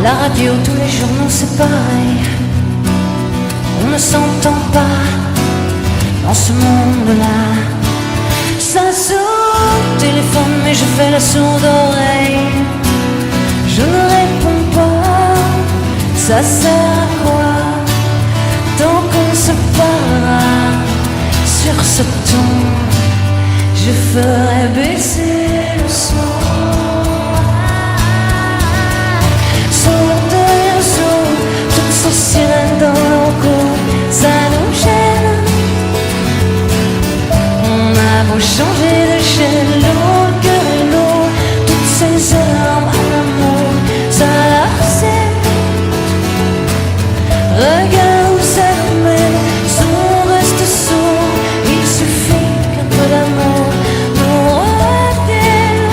[SPEAKER 5] La radio, tous les journaux, c'est pareil. On ne s'entend pas dans ce monde-là. Ça sonne au téléphone, mais je fais la sourde oreille. Je ne réponds pas, ça sert à quoi? Tant qu'on se parlera sur ce ton, je ferai baisser le son. Toutes ces sirènes dans nos cours, ça nous gêne. On a beau changer de chaîne, lourd que lourd, toutes ces armes à l'amour, ça l'harcèle. Regarde où ça nous mène, sourd reste sourd. Il suffit qu'un peu d'amour nous revienne.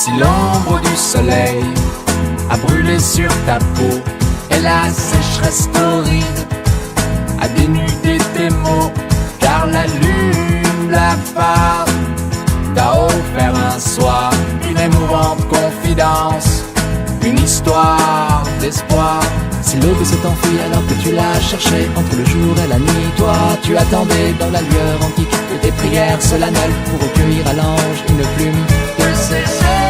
[SPEAKER 10] Si l'ombre du soleil a brûlé sur ta peau et la sécheresse torride a dénudé tes mots, car la lune blafarde t'a offert un soir une émouvante confidence, une histoire d'espoir. Si l'aube s'est enfuie alors que tu l'as cherchée entre le jour et la nuit, toi tu attendais dans la lueur antique de tes prières solennelles pour recueillir à l'ange une plume de ses ailes.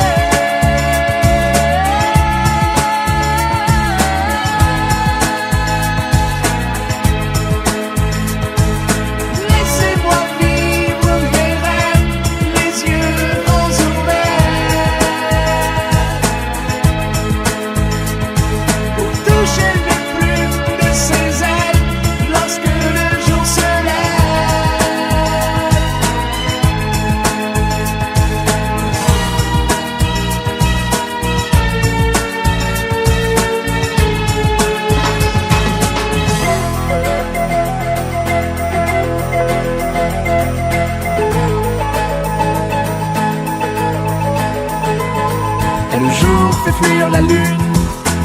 [SPEAKER 10] Fuir la lune,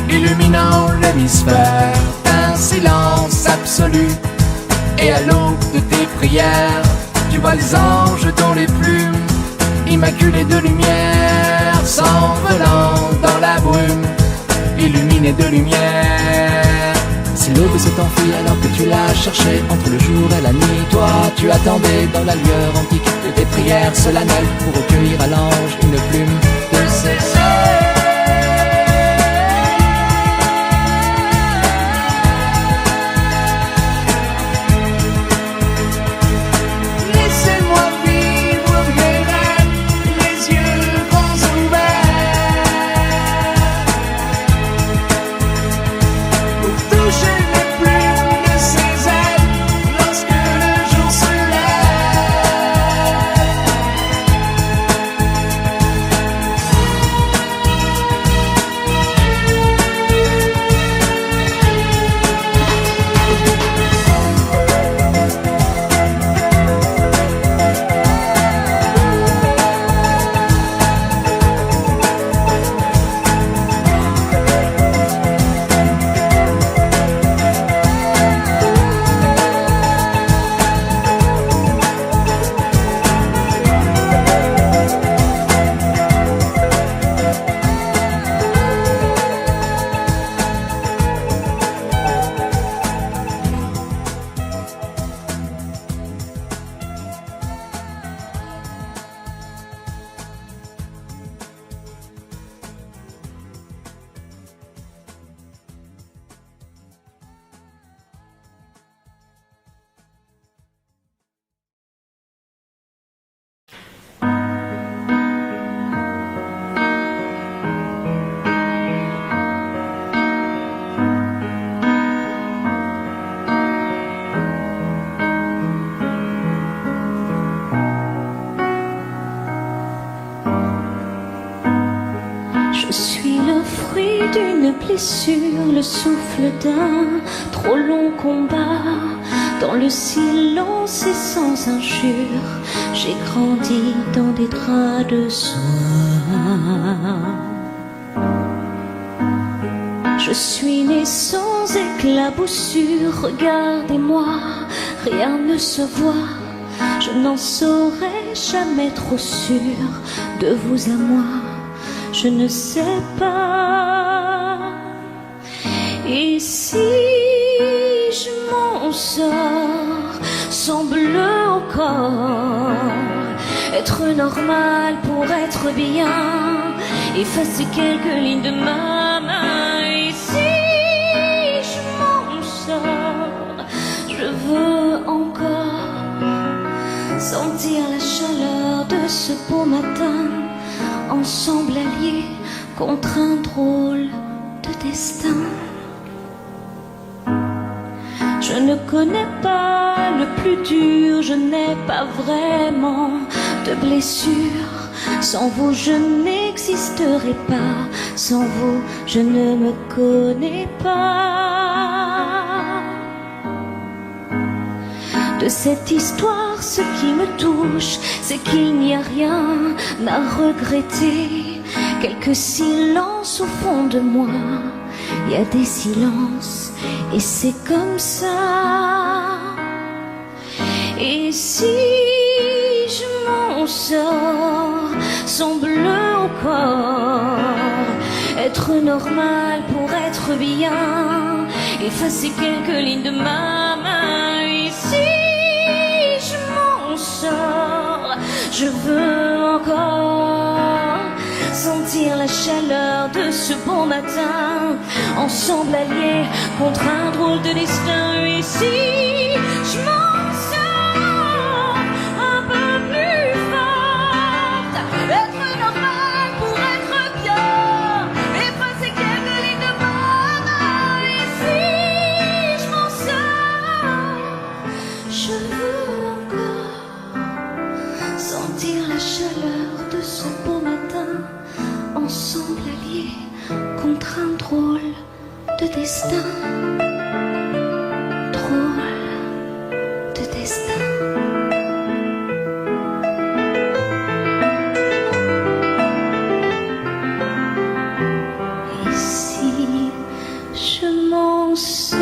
[SPEAKER 10] illuminant l'hémisphère d'un silence absolu. Et à l'aube de tes prières, tu vois les anges dont les plumes, immaculées de lumière, s'envolant dans la brume, illuminées de lumière. Si l'aube s'est enfuie alors que tu l'as cherchée entre le jour et la nuit, toi tu attendais dans la lueur antique de tes prières solennelles pour recueillir à l'ange une plume de ses ailes.
[SPEAKER 5] Blessure, le souffle d'un trop long combat. Dans le silence et sans injure, j'ai grandi dans des draps de soie. Je suis née sans éclaboussure, regardez-moi, rien ne se voit. Je n'en serai jamais trop sûre, de vous à moi, je ne sais pas. Et si je m'en sors, semble au corps être normal pour être bien, effacer quelques lignes de ma main. Et si je m'en sors, je veux encore sentir la chaleur de ce beau matin, ensemble alliés contre un drôle de destin. Je ne connais pas le plus dur, je n'ai pas vraiment de blessure. Sans vous je n'existerai pas, sans vous je ne me connais pas. De cette histoire, ce qui me touche, c'est qu'il n'y a rien à regretter. quelques silences au fond de moi. Il y a des silences et c'est comme ça. Et si je m'en sors sans bleu au corps, être normal pour être bien, effacer quelques lignes de ma main. Et si je m'en sors, je veux encore sentir la chaleur de ce bon matin, ensemble alliés contre un drôle de destin. Et si je m'en sors un peu plus forte, être normal pour être bien, effacer quelques lignes de ma main. Et si je m'en sors, je veux encore sentir la chaleur de ce beau matin, ensemble alliés contre un drôle de destin. Drôle de destin. Et si je m'en sors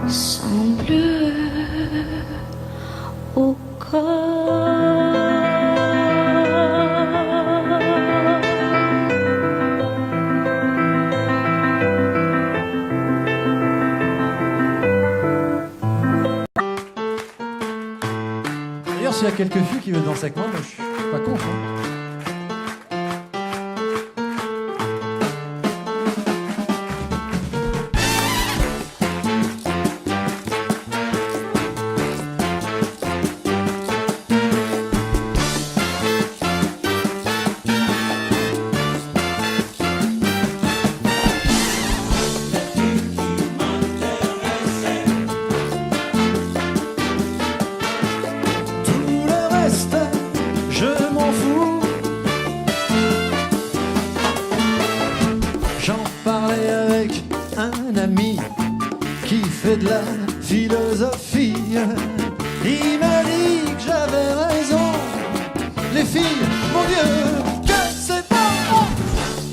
[SPEAKER 5] sans bleu au corps.
[SPEAKER 11] D'ailleurs, s'il y a quelques filles qui veulent danser avec moi, je suis pas contre.
[SPEAKER 3] Je m'en fous. J'en parlais avec un ami qui fait de la philosophie. Il m'a dit que j'avais raison. Les filles, mon Dieu, que c'est bon.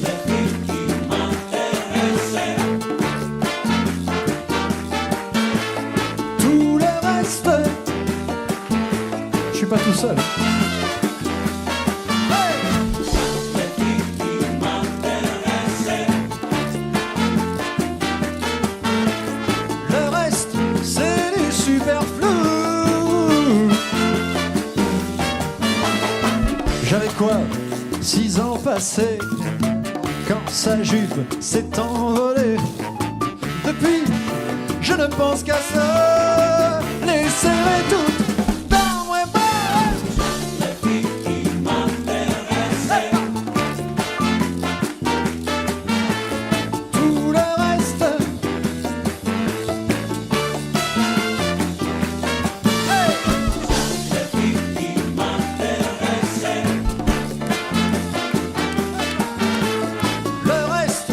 [SPEAKER 3] Les filles qui m'intéressaient. Tout le reste, je suis pas tout seul. J'avais quoi, 6 ans passés, quand sa jupe s'est envolée. Depuis, je ne pense qu'à ça, les serrer toutes dans mes bras. Les filles qui m'intéressaient. Tout le reste, les filles qui m'intéressaient. Le reste,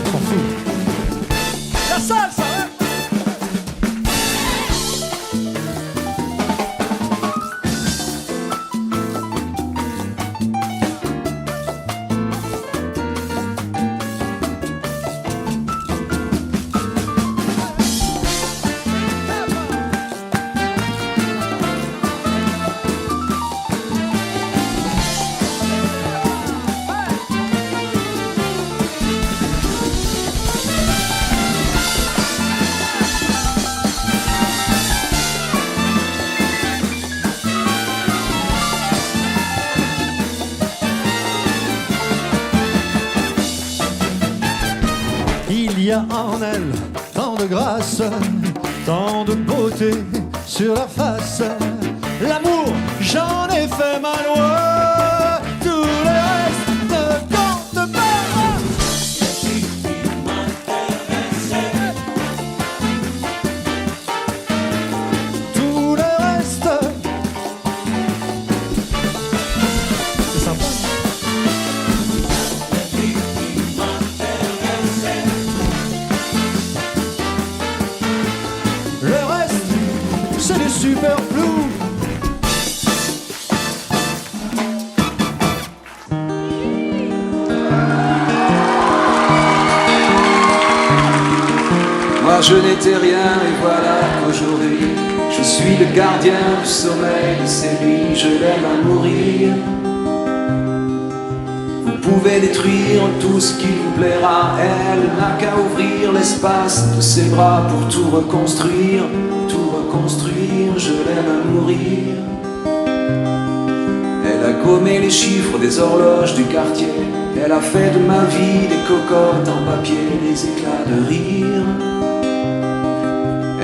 [SPEAKER 3] on s'en fout. La salsa, hein. Il y a en elle tant de grâce, tant de beauté sur la face. L'amour, j'en ai fait ma loi. Tout le reste ne compte pas. Les filles qui m'intéressaient. Tout le reste, c'est sympa. Les filles qui m'intéressaient. Le reste, c'est du superflu.
[SPEAKER 12] je n'étais rien et voilà qu'aujourd'hui je suis le gardien du sommeil de ces nuits. Je l'aime à mourir. Vous pouvez détruire tout ce qui vous plaira. Elle n'a qu'à ouvrir l'espace de ses bras pour tout reconstruire. Tout reconstruire, je l'aime à mourir. Elle a gommé les chiffres des horloges du quartier. Elle a fait de ma vie des cocottes en papier, des éclats de rire.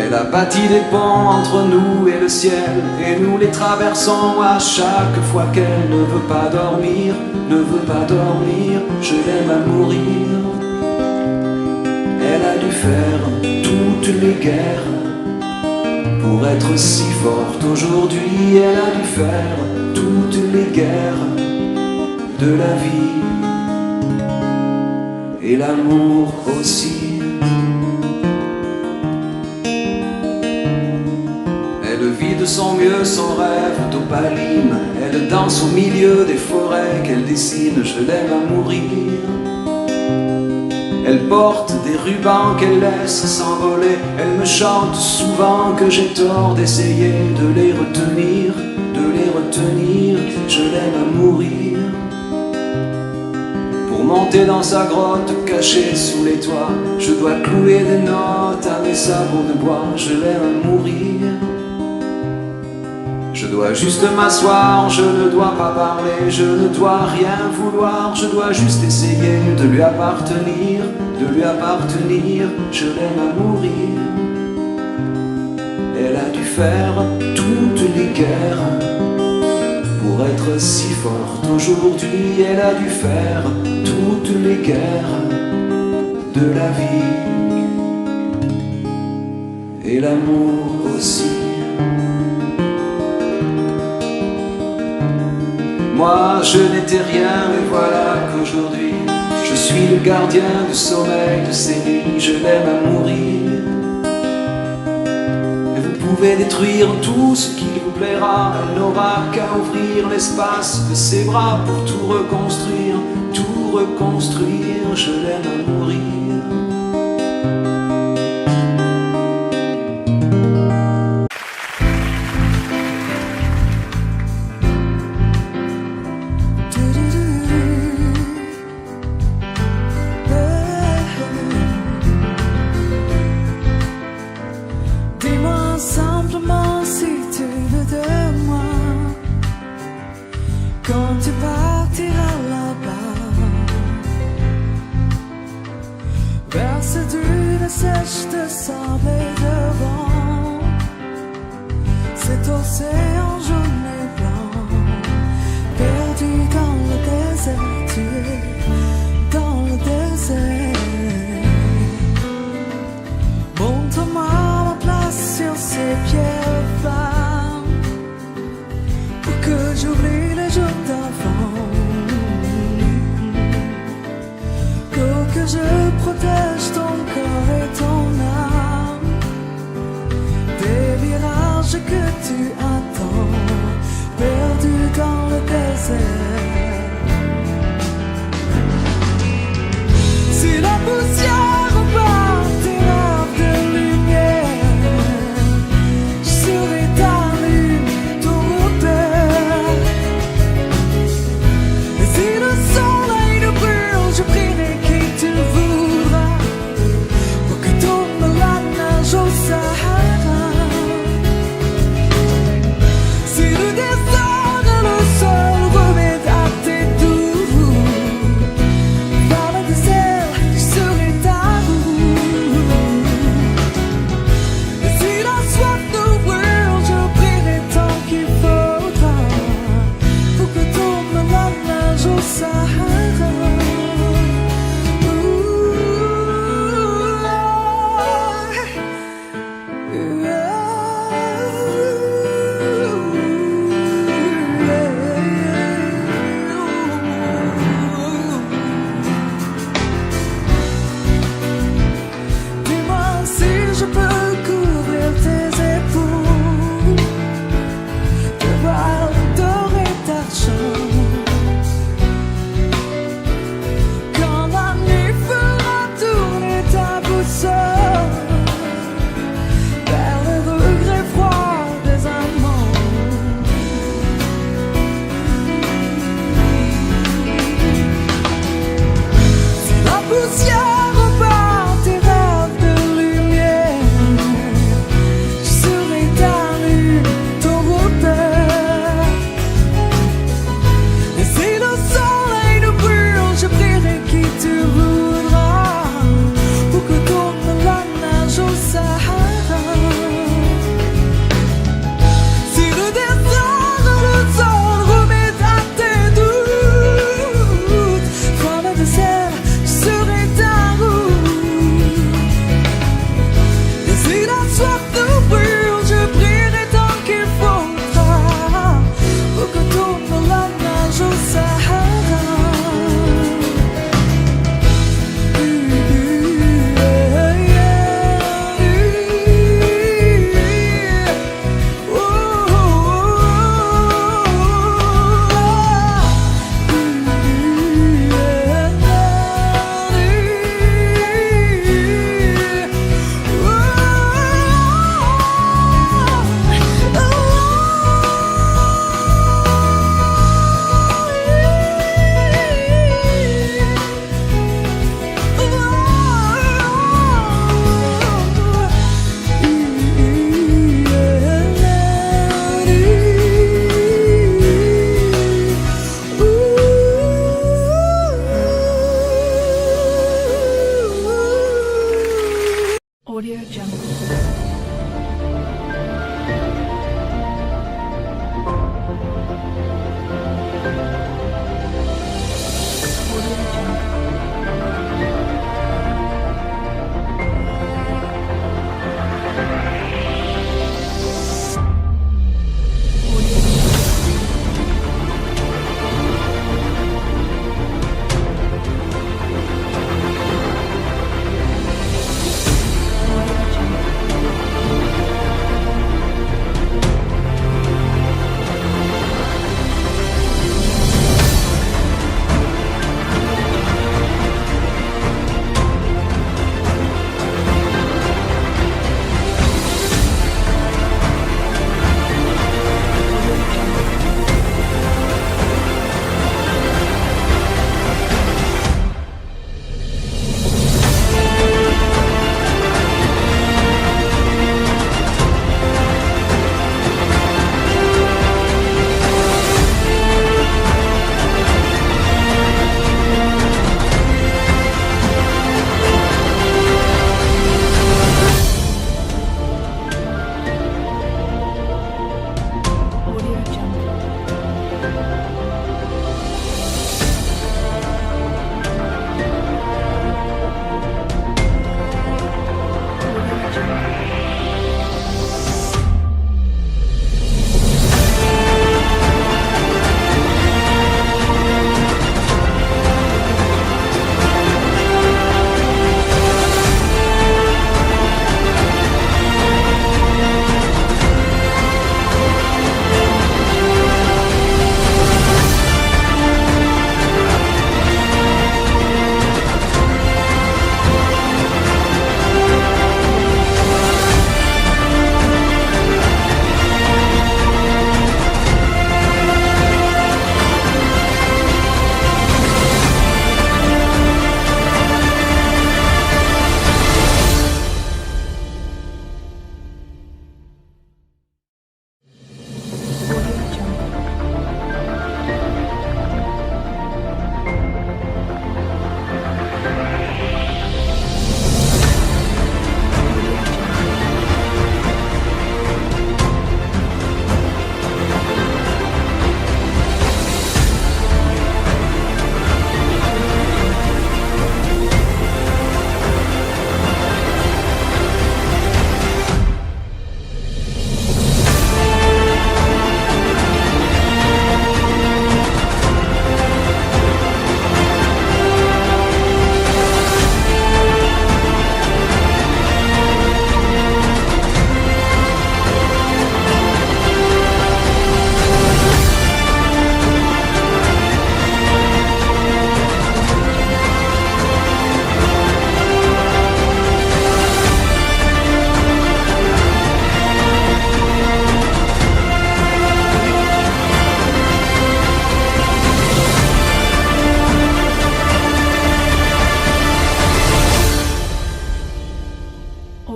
[SPEAKER 12] Elle a bâti des ponts entre nous et le ciel, et nous les traversons à chaque fois qu'elle ne veut pas dormir, ne veut pas dormir, je l'aime à mourir. Elle a dû faire toutes les guerres pour être si forte aujourd'hui. Elle a dû faire toutes les guerres de la vie et l'amour aussi. Elle vit de son mieux son rêve d'opaline. Elle danse au milieu des forêts qu'elle dessine. Je l'aime à mourir. Elle porte des rubans qu'elle laisse s'envoler. Elle me chante souvent que j'ai tort d'essayer de les retenir, de les retenir. Je l'aime à mourir. Pour monter dans sa grotte cachée sous les toits, je dois clouer des notes à mes sabots de bois. Je l'aime à mourir. Je dois juste m'asseoir, je ne dois pas parler, je ne dois rien vouloir, je dois juste essayer de lui appartenir, de lui appartenir, je l'aime à mourir. Elle a dû faire toutes les guerres pour être si forte aujourd'hui. Elle a dû faire toutes les guerres de la vie et l'amour aussi. Moi je n'étais rien et voilà qu'aujourd'hui je suis le gardien du sommeil de ces nuits. Je l'aime à mourir. Et vous pouvez détruire tout ce qui vous plaira. Elle n'aura qu'à ouvrir l'espace de ses bras pour tout reconstruire, tout reconstruire. Je l'aime à mourir.
[SPEAKER 2] Si le désert est le seul remède à
[SPEAKER 13] Audio Jungle.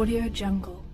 [SPEAKER 13] Audio Jungle.